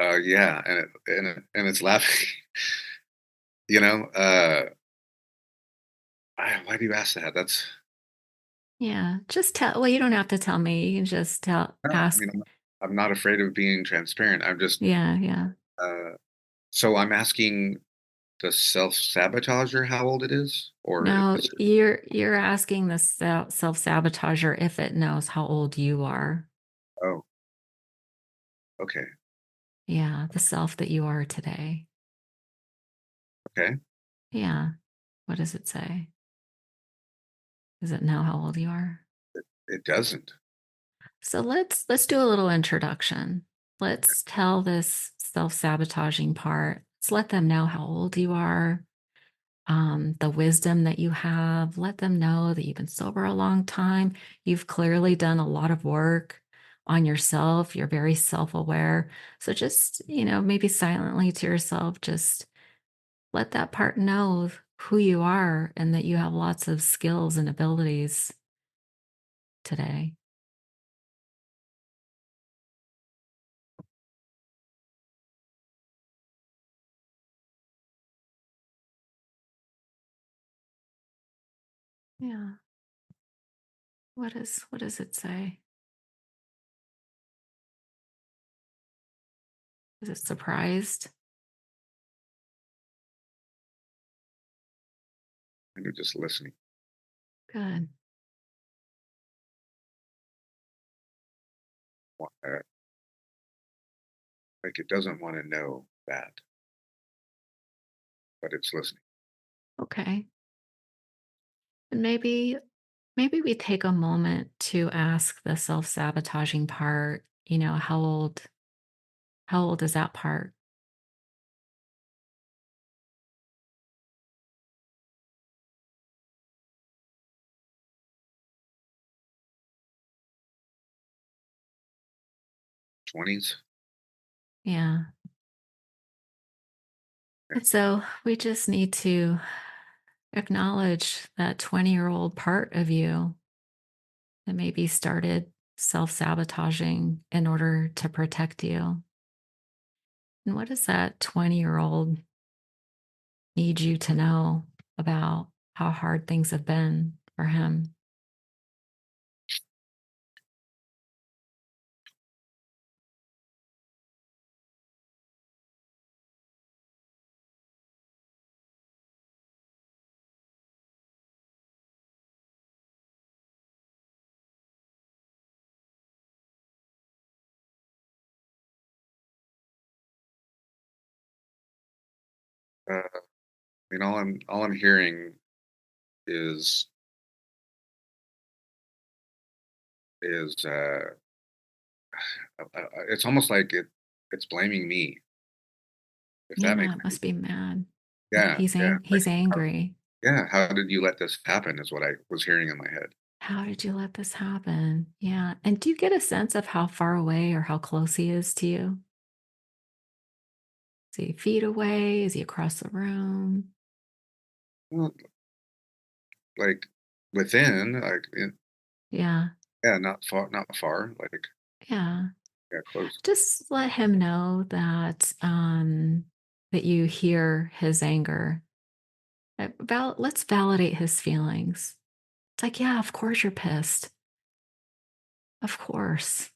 Yeah, and it's laughing. you know, uh, why do you ask that? That's Yeah. Just tell well, you don't have to tell me. You can just tell no. I ask. mean, I'm not afraid of being transparent. I'm just Yeah, yeah. uh, so I'm asking the self sabotager how old it is, or if No, it's you're asking the self-sabotager if it knows how old you are. oh, okay, Yeah, the self that you are today. okay, Yeah. What does it say? Does it know how old you are? it doesn't. So let's do a little introduction. Let's tell this self-sabotaging part. Let's let them know how old you are, the wisdom that you have. Let them know that you've been sober a long time. You've clearly done a lot of work on yourself. You're very self aware. So just, maybe silently to yourself, just let that part know who you are and that you have lots of skills and abilities today. Yeah. What does it say? Is it surprised? And you're just listening. Good. Uh, like it doesn't want to know that, but it's listening. Okay. And maybe we take a moment to ask the self-sabotaging part, how old is that part? 20s. Yeah. Yeah. And so we just need to acknowledge that 20-year-old part of you that maybe started self-sabotaging in order to protect you. And what does that 20-year-old need you to know about how hard things have been for him? Uh, I mean, all I'm hearing is is it's almost like it's blaming me, if that Yeah, makes it any must be mad. Yeah, yeah, yeah, like, he's how angry. yeah, "How did you let this happen?" is what I was hearing in my head. How did you let this happen? Yeah. And do you get a sense of how far away or how close he is to you? Is he feet away? Is he across the room? Well, like, within, like, Yeah. yeah, not far, like, Yeah. yeah, close. Just let him know that that you hear his anger. Let's validate his feelings. It's like, yeah, of course you're pissed. Of course.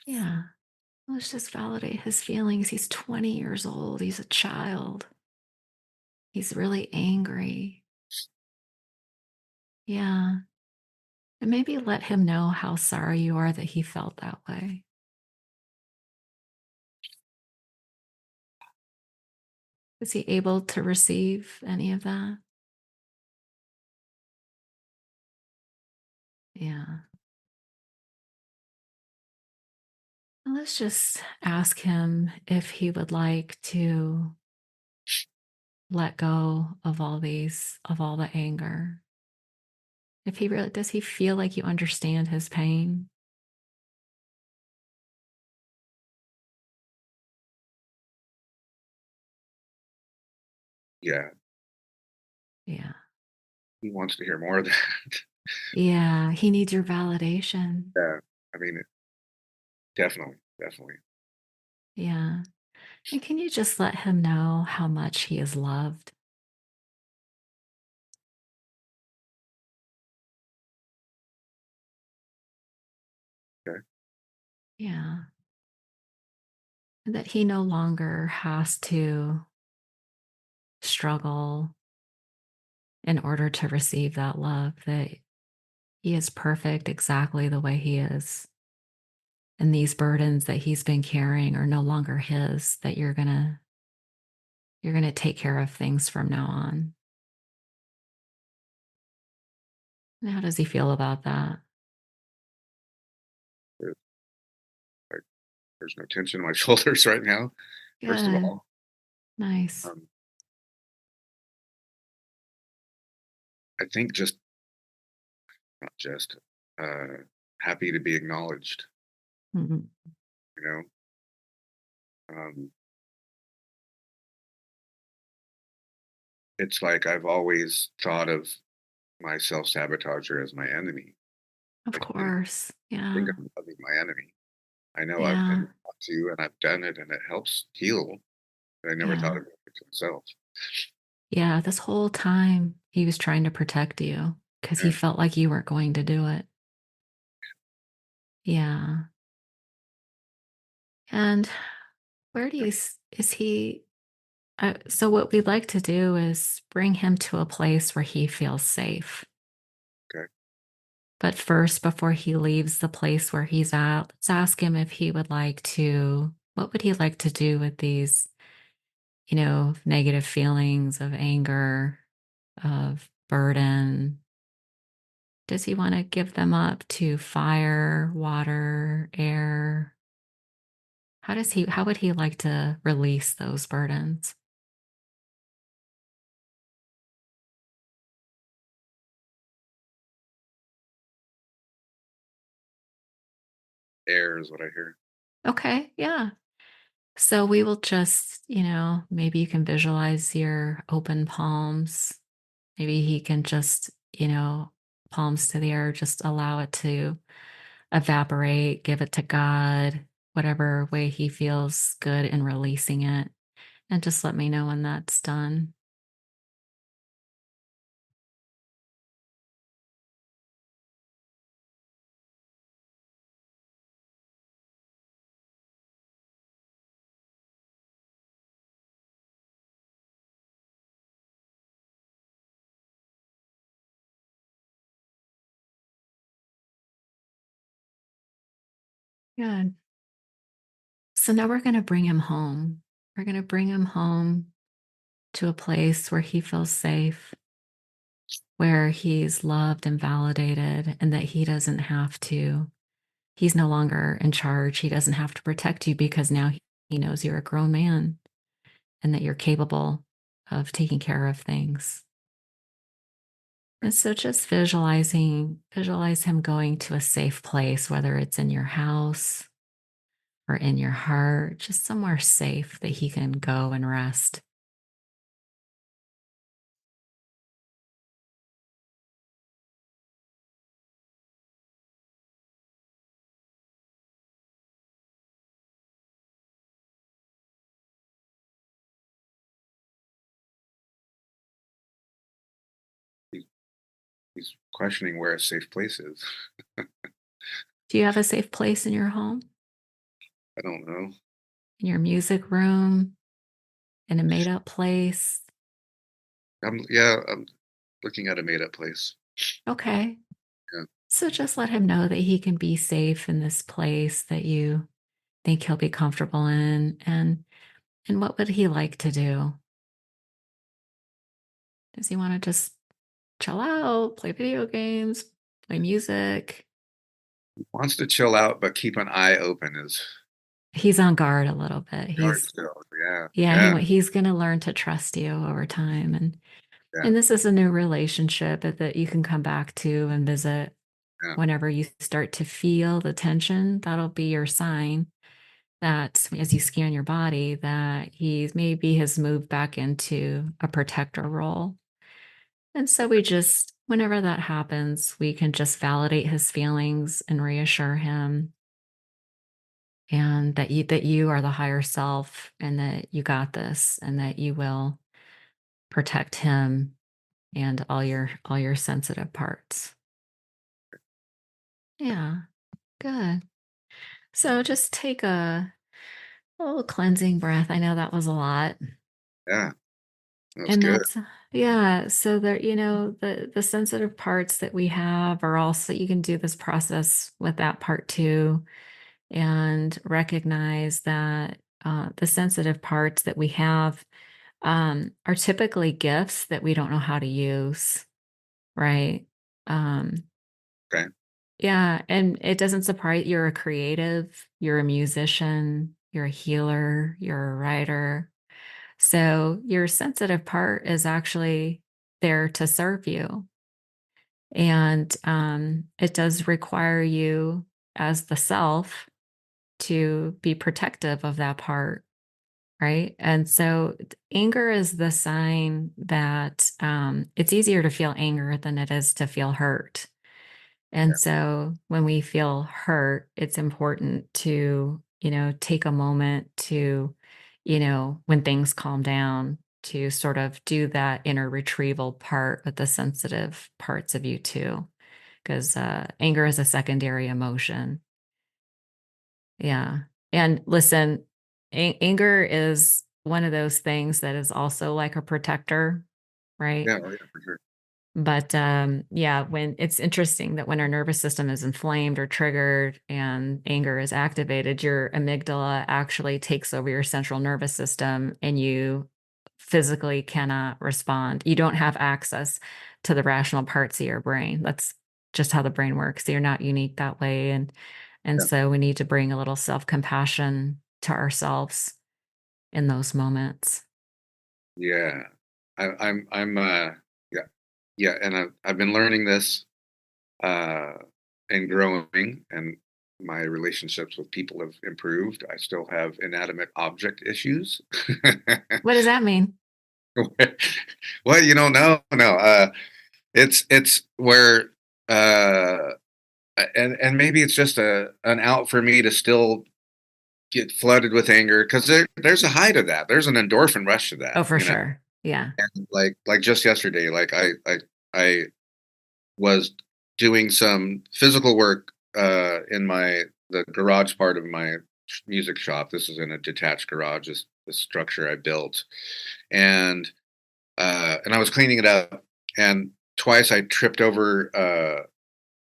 Yeah. Let's just validate his feelings. He's 20 years old. He's a child. He's really angry. Yeah. And maybe let him know how sorry you are that he felt that way. Is he able to receive any of that? Yeah. And let's just ask him if he would like to let go of all the anger. If he really does, he feel like you understand his pain? Yeah, Yeah. he wants to hear more of that. Yeah. He needs your validation. Yeah, I mean, definitely, definitely. Yeah. And can you just let him know how much he is loved? Okay, Yeah. And that he no longer has to struggle in order to receive that love, that he is perfect exactly the way he is. And these burdens that he's been carrying are no longer his, that you're going to take care of things from now on. And how does he feel about that? good. Like, there's no tension in my shoulders right now, first of Good. all. Nice. Um, I think just not just, uh, happy to be acknowledged, Mhm. you know? Um, it's like I've always thought of my self-sabotager as my enemy. Of Like, you know, course. I think Yeah. I'm loving my enemy. I know I've Yeah. been taught to, and I've done it, and it helps heal, but I never thought Yeah. of it to myself. Yeah. This whole time he was trying to protect you because he Yeah, felt like you weren't going to do it. Yeah. And where do yeah, is he? So, what we'd like to do is bring him to a place where he feels safe. okay. But first, before he leaves the place where he's at, let's ask him if he would like to, what would he like to do with these, negative feelings of anger, of burden? Does he want to give them up to fire, water, air? How would he like to release those burdens? Air is what I hear. Okay, yeah. So we will just, maybe you can visualize your open palms. Maybe he can just, palms to the air, just allow it to evaporate, give it to God, whatever way he feels good in releasing it. And just let me know when that's done. Good. So now we're going to bring him home. We're going to bring him home to a place where he feels safe, where he's loved and validated, and that he's no longer in charge. He doesn't have to protect you because now he knows you're a grown man and that you're capable of taking care of things. And so just visualize him going to a safe place, whether it's in your house or in your heart, just somewhere safe that he can go and rest. He, he's questioning where a safe place is. Do you have a safe place in your home, I don't know. in your music room, in a made up place? I'm looking at a made up place. Okay. Yeah. So just let him know that he can be safe in this place that you think he'll be comfortable in. And what would he like to do? Does he want to just chill out, play video games, play music? Wants to chill out, but keep an eye open is He's on guard a little bit. hard still. Yeah. Yeah, Yeah. he's going to learn to trust you over time, Yeah. and this is a new relationship that you can come back to and visit Yeah. whenever you start to feel the tension. That'll be your sign that as you scan your body that he maybe has moved back into a protector role. And so we just whenever that happens, we can just validate his feelings and reassure him and that you are the higher self and that you got this and that you will protect him and all your sensitive parts. Yeah, good. So just take a little cleansing breath. I know that was a lot. Yeah. That was And good. that's yeah, so there the sensitive parts that we have are also you can do this process with that part too and recognize that the sensitive parts that we have are typically gifts that we don't know how to use, right? Um, Okay. yeah, and it doesn't surprise you're a creative, you're a musician, you're a healer, you're a writer. So your sensitive part is actually there to serve you. And it does require you as the self to be protective of that part. Right. And so anger is the sign that it's easier to feel anger than it is to feel hurt. And so when we feel hurt, it's important to, take a moment to, when things calm down, to sort of do that inner retrieval part with the sensitive parts of you too. Because anger is a secondary emotion. Yeah. And listen, anger is one of those things that is also like a protector, right? Yeah. Oh, yeah, for sure. But yeah, when it's interesting that when our nervous system is inflamed or triggered and anger is activated, your amygdala actually takes over your central nervous system and you physically cannot respond. You don't have access to the rational parts of your brain. That's just how the brain works. You're not unique that way. And Yeah. so we need to bring a little self-compassion to ourselves in those moments. Yeah. I'm yeah. Yeah. And I've been learning this uh and growing, and my relationships with people have improved. I still have inanimate object issues. What does that mean? Well, no. It's where uh and maybe it's just an out for me to still get flooded with anger, because there's a high to that. There's an endorphin rush to Oh, that, for sure. Yeah. And like just yesterday, like I was doing some physical work in the garage part of my music shop. This is in a detached garage, this structure I built, and and I was cleaning it up, and twice I tripped over a,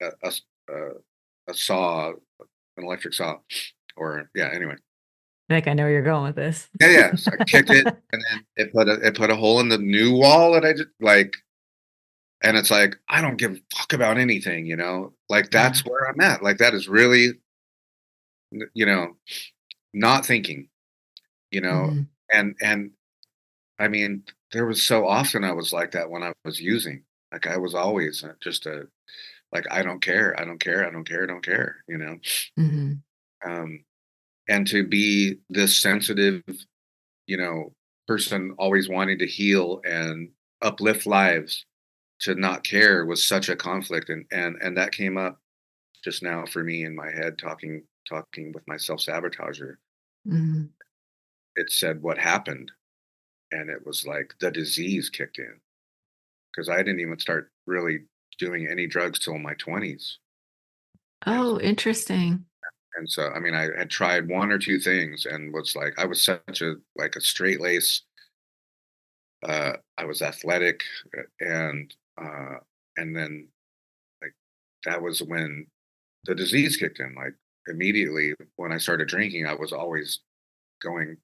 a, a saw, an electric saw, or yeah, anyway. Like, I know where you're going with this. Yeah, yeah. So I kicked it, and then it put a hole in the new wall that I just like, and it's like I don't give a fuck about anything, you know. Like Yeah. that's where I'm at. Like that is really, you know, not thinking, you know, Mhm. and I mean, there was so often I was like that when I was using. Like I was always just a like I don't care, I don't care, I don't care, I don't care, you know. Mhm. Um, and to be this sensitive, you know, person always wanting to heal and uplift lives to not care was such a conflict, and that came up just now for me in my head talking with my self-sabotager. Mhm. It said what happened, and it was like the disease kicked in because I didn't even start really doing any drugs till my 20s. And Oh, interesting. and so I mean I had tried one or two things and was like I was such a like a straight lace. I was athletic, and and then like that was when the disease kicked in. Like immediately when I started drinking, I was always going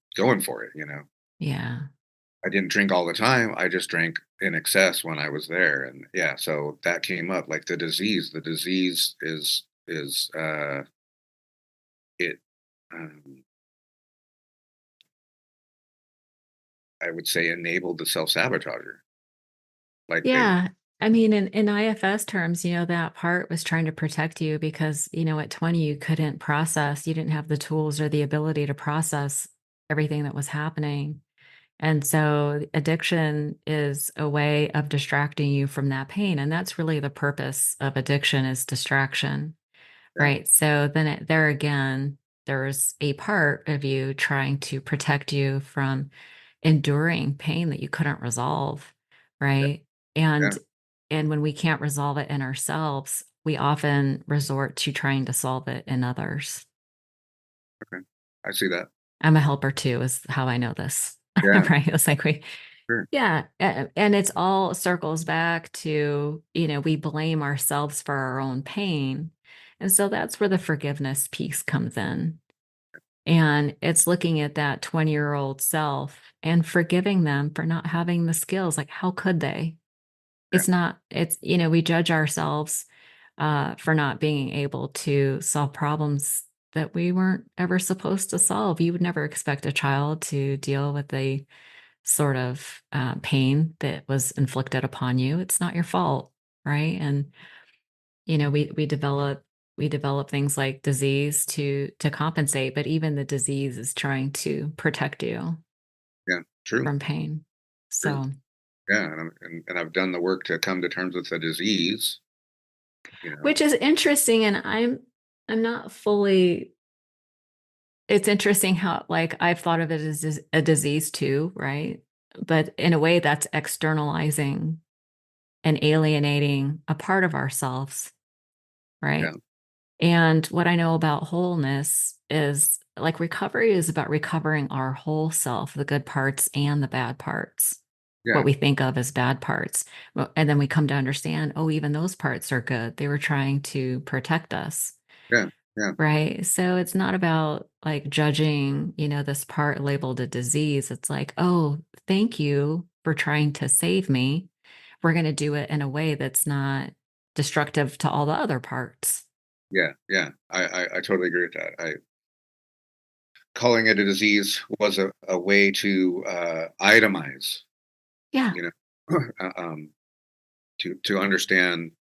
for it. You know, Yeah. I didn't drink all the time. I just drank in excess when I was there, and yeah, so that came up. Like the disease. The disease is it. Um, I would say enabled the self sabotager. Like it. Yeah. I mean, in IFS terms, that part was trying to protect you because, at 20, you couldn't process, you didn't have the tools or the ability to process everything that was happening. And so addiction is a way of distracting you from that pain. And that's really the purpose of addiction is distraction. Yeah. Right. So then there again, there's a part of you trying to protect you from enduring pain that you couldn't resolve. Yeah. Right. Yeah. And when we can't resolve it in ourselves, we often resort to trying to solve it in others. Okay. I see that. I'm a helper too, is how I know this. Yeah. Right. It's like Sure. yeah. And it's all circles back to, we blame ourselves for our own pain. And so that's where the forgiveness piece comes in. And it's looking at that 20-year-old self and forgiving them for not having the skills. Like, how could they? Yeah. It's not, it's, we judge ourselves for not being able to solve problems that we weren't ever supposed to solve. You would never expect a child to deal with the sort of pain that was inflicted upon you. It's not your fault, right? And we develop things like disease to compensate, but even the disease is trying to protect you Yeah. True. from pain. True. So, Yeah, and I've done the work to come to terms with the disease, you which know? is interesting, and I'm not fully. It's interesting how like I've thought of it as a disease too, right? But in a way, that's externalizing and alienating a part of ourselves, Yeah, right? And what I know about wholeness is like recovery is about recovering our whole self, the good parts and the bad parts, what yeah, we think of as bad parts. And then we come to understand, oh, even those parts are good. They were trying to protect us. yeah, yeah, Right. So it's not about like judging, this part labeled a disease. It's like, oh, thank you for trying to save me. We're going to do it in a way that's not destructive to all the other parts. yeah, yeah. I totally agree with that. I calling it a disease was a way to, itemize, Yeah. you know, to understand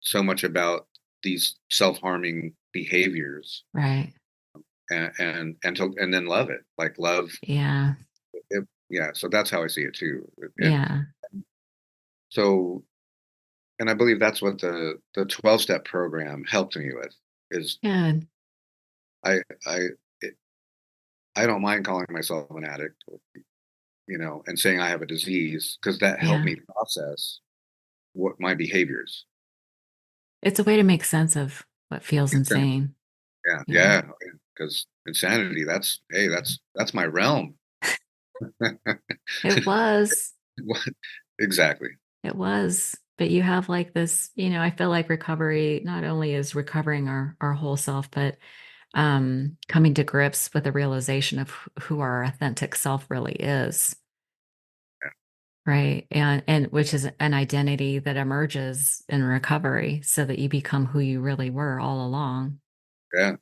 so much about these self-harming behaviors Right. and then love it, like, love Yeah. it. Yeah, so that's how I see it too, and Yeah. so and I believe that's what the 12-step program helped me with, is Yeah. I I it I don't mind calling myself an addict, and saying I have a disease because that helped Yeah. me process what my behaviors. It's a way to make sense of what feels Yeah, insane. yeah, Yeah. yeah, because insanity, hey, that's my realm. It was. What exactly. It was. But you have like this, I feel like recovery not only is recovering our whole self, but coming to grips with the realization of who our authentic self really is, Yeah. right? And which is an identity that emerges in recovery so that you become who you really were all along. Yeah.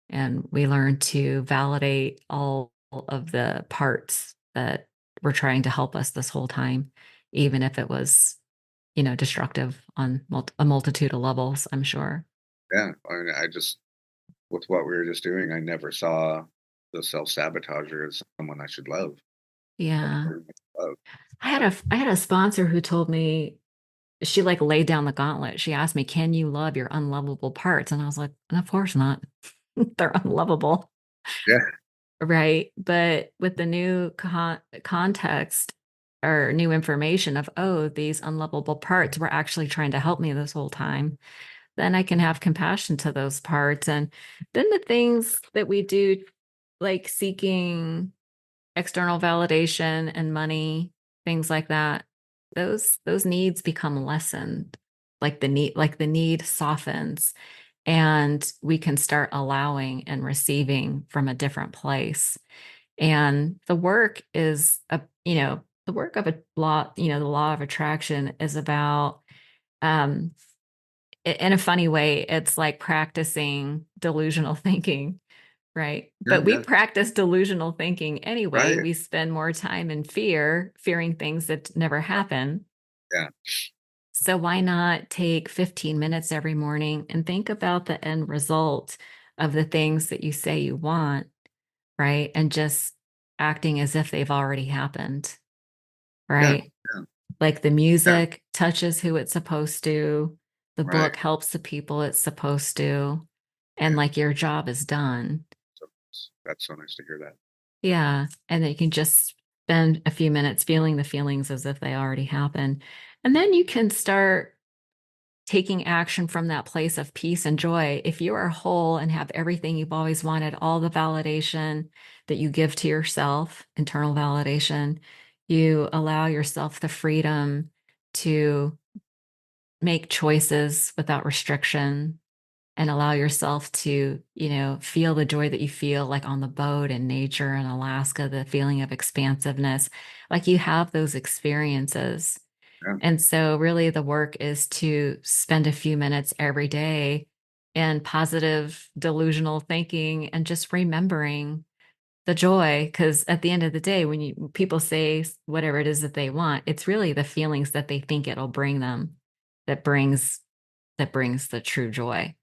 And we learn to validate all of the parts that were trying to help us this whole time, even if it was, destructive on a multitude of levels, I'm sure. Yeah. I mean, with what we were just doing, I never saw the self-sabotager as someone I should love. Or Yeah. very much love. I had a sponsor who told me she like laid down the gauntlet. She asked me, "Can you love your unlovable parts?" And I was like, "Of course not. They're unlovable." Yeah. Right. But with the new context or new information of, oh, these unlovable parts were actually trying to help me this whole time, then I can have compassion to those parts. And then the things that we do, like seeking external validation and money, things like that, those needs become lessened. Like the need softens, and we can start allowing and receiving from a different place. And the work is the work of a law, the law of attraction is about, um in a funny way, it's like practicing delusional thinking, right? Yeah. But we Yeah. practice delusional thinking anyway. Right. We spend more time in fear, fearing things that never happen. Yeah. So why not take 15 minutes every morning and think about the end result of the things that you say you want, right? And just acting as if they've already happened, Yeah. right? Yeah. Like the Yeah. music touches who it's supposed to, the Right. book helps the people it's supposed to, and Yeah. like your job is done. So that's so nice to hear that. Yeah. And then you can just spend a few minutes feeling the feelings as if they already happened. And then you can start taking action from that place of peace and joy. If you are whole and have everything you've always wanted, all the validation that you give to yourself, internal validation, you allow yourself the freedom to make choices without restriction and allow yourself to, feel the joy that you feel like on the boat in nature in Alaska, the feeling of expansiveness, like you have those experiences. Yeah. And so, really, the work is to spend a few minutes every day in positive delusional thinking and just remembering the joy. Because at the end of the day, when people say whatever it is that they want, it's really the feelings that they think it'll bring them that brings the true joy.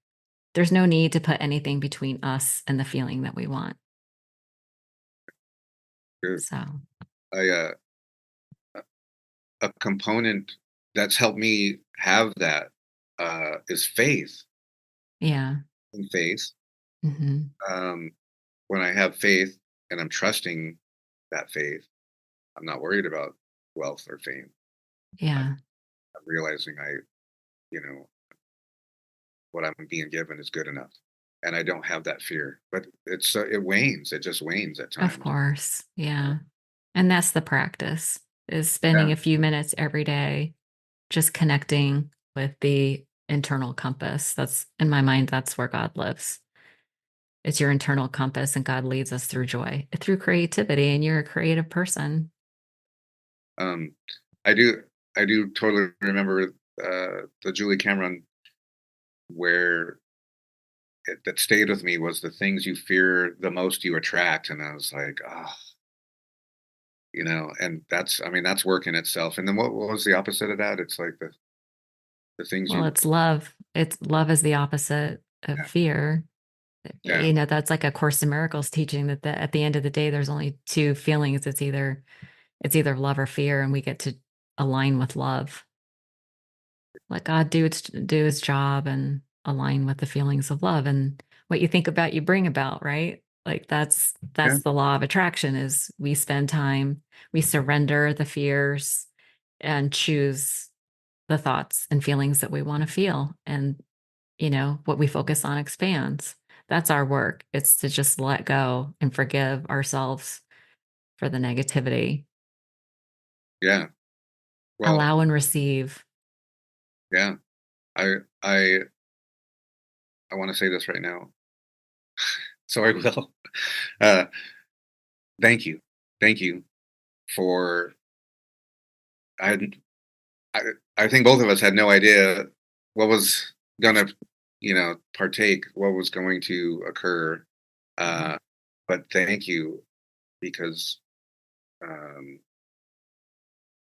There's no need to put anything between us and the feeling that we want. Good. So, I a component that's helped me have that is faith. yeah. And faith. Hmm. Um, when I have faith and I'm trusting that faith, I'm not worried about wealth or fame. I'm, Yeah. I'm realizing you know, what I'm being given is good enough, and I don't have that fear. But it wanes. It just wanes at Of times. course. You know? Yeah. And that's the practice is spending Yeah. a few minutes every day just connecting with the internal compass. That's in my mind, that's where God lives. It's your internal compass, and God leads us through joy, through creativity, and you're a creative person. Um, I do. I do totally remember the Julie Cameron where that stayed with me was the things you fear the most you attract, and I was like, oh, and that's I mean that's work in itself. And then what was the opposite of that? It's like the things Well, you it's love. It's love is the opposite of yeah, fear. yeah, That's like a Course in Miracles teaching that at the end of the day, there's only two feelings. It's either love or fear, and we get to align with love. Let God do his job and align with the feelings of love. And what you think about, you bring about, right? Like yeah, that's the law of attraction is we spend time, we surrender the fears and choose the thoughts and feelings that we want to feel. And what we focus on expands. That's our work. It's to just let go and forgive ourselves for the negativity, yeah. Well, allow and receive. yeah. I I I want to say this right now. So I will. Uh, thank you. Thank you for I I I think both of us had no idea what was gonna, partake, what was going to occur. Uh, but thank you because um,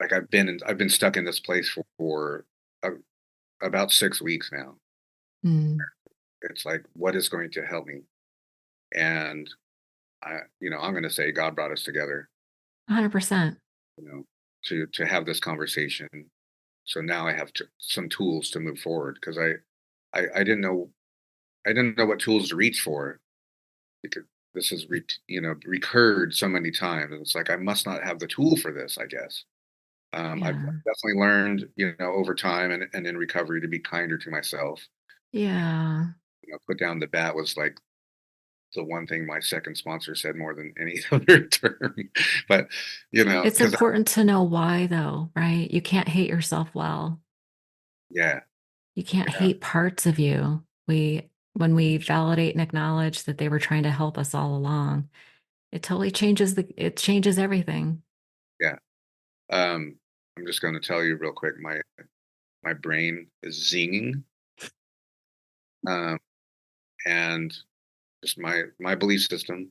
like I've been stuck in this place for a, about 6 weeks now. Mm, It's like, what is going to help me? And I'm going to say God brought us together, 100%. you know, to have this conversation. So now I have some tools to move forward because I didn't know what tools to reach for because this has recurred so many times, and it's like I must not have the tool for this. I guess I've Yeah. definitely learned, over time and in recovery to be kinder to myself. Yeah. Put down the bat was like the one thing my second sponsor said more than any other term. But It's because important to know why, though, right? You can't hate yourself well. yeah, You can't yeah, hate parts of you. When we validate and acknowledge that they were trying to help us all along, it changes everything. yeah. I'm just going to tell you real quick. My brain is zinging, um, and just my belief system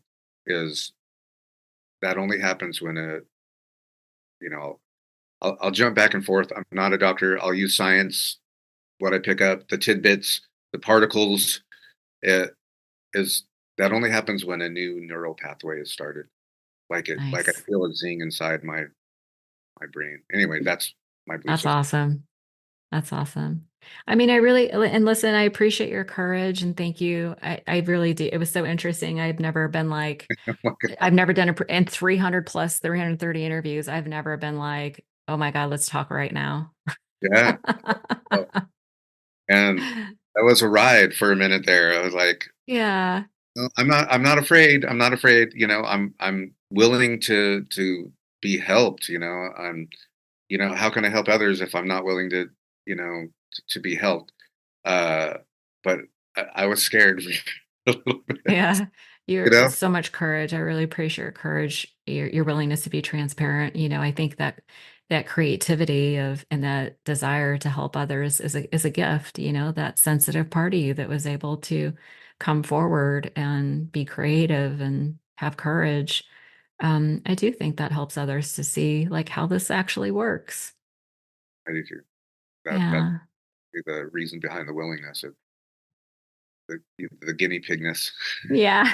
is that only happens when you know I'll jump back and forth. I'm not a doctor. I'll use science, what I pick up, the tidbits, the particles. It is that only happens when a new neural pathway is started. Like I Nice. feel a zing inside my brain. Anyway, that's my belief That's system. awesome. That's awesome. I mean, I really, and listen, I appreciate your courage and thank you. I really do. It was so interesting. I've never done in 300 plus 330 interviews. I've never been like, oh my God, let's talk right now. Yeah. Oh, and that was a ride for a minute there. I was like, Yeah. "No, I'm not afraid. I'm not afraid. I'm willing to be helped. How can I help others if I'm not willing to be helped? Uh, but I was scared a little bit, Yeah. you You're know? so much courage. I really appreciate your courage, your willingness to be transparent. I think that that creativity of and that desire to help others is a gift, that sensitive part of you that was able to come forward and be creative and have courage. I do think that helps others to see like how this actually works. I do too. That's Yeah. the reason behind the willingness of the guinea pigness. Yeah.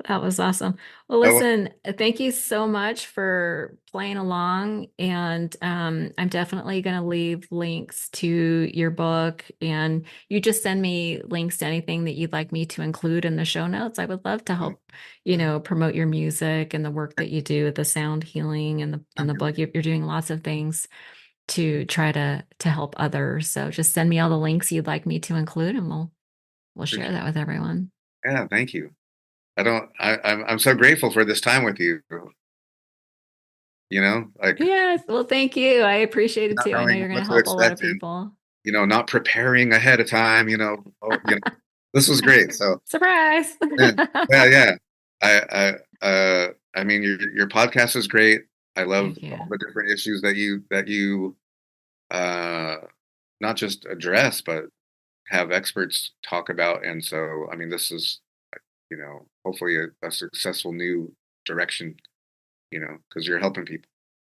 That was awesome. Well, Oh, listen, thank you so much for playing along. And I'm definitely going to leave links to your book. And you just send me links to anything that you'd like me to include in the show notes. I would love to oh, help, promote your music and the work that you do, the sound healing and the okay. book. You're doing lots of things to try to help others. So just send me all the links you'd like me to include and we'll share Appreciate that with everyone. Yeah, thank you. I don't I'm so grateful for this time with you, like Yes. Well, thank you. I appreciate it not too. I know knowing you're going what to to help a lot of expect and, people. not preparing ahead of time, this was great. So, Surprise. yeah, yeah, yeah. I mean, your podcast is great. I love Thank you. all the different issues that you uh, not just address, but have experts talk about. And so, I mean, this is, hopefully a successful new direction, because you're helping people.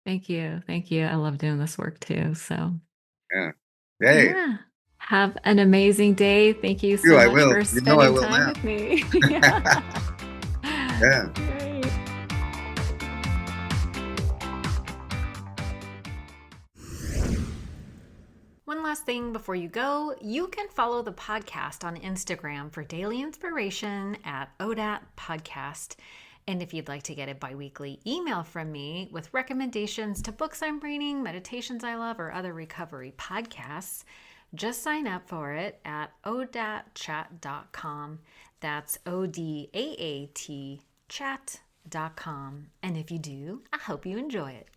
Thank you. Thank you. I love doing this work too. So, Yeah. Hey, yeah. Have an amazing day. Thank you you, so I much will. for I spending will time now. with me. Yeah. Yeah. Great. One last thing before you go, you can follow the podcast on Instagram for daily inspiration at ODAT Podcast. And if you'd like to get a biweekly email from me with recommendations to books I'm reading, meditations I love, or other recovery podcasts, just sign up for it at odatchat.com. That's ODAAT chat.com. And if you do, I hope you enjoy it.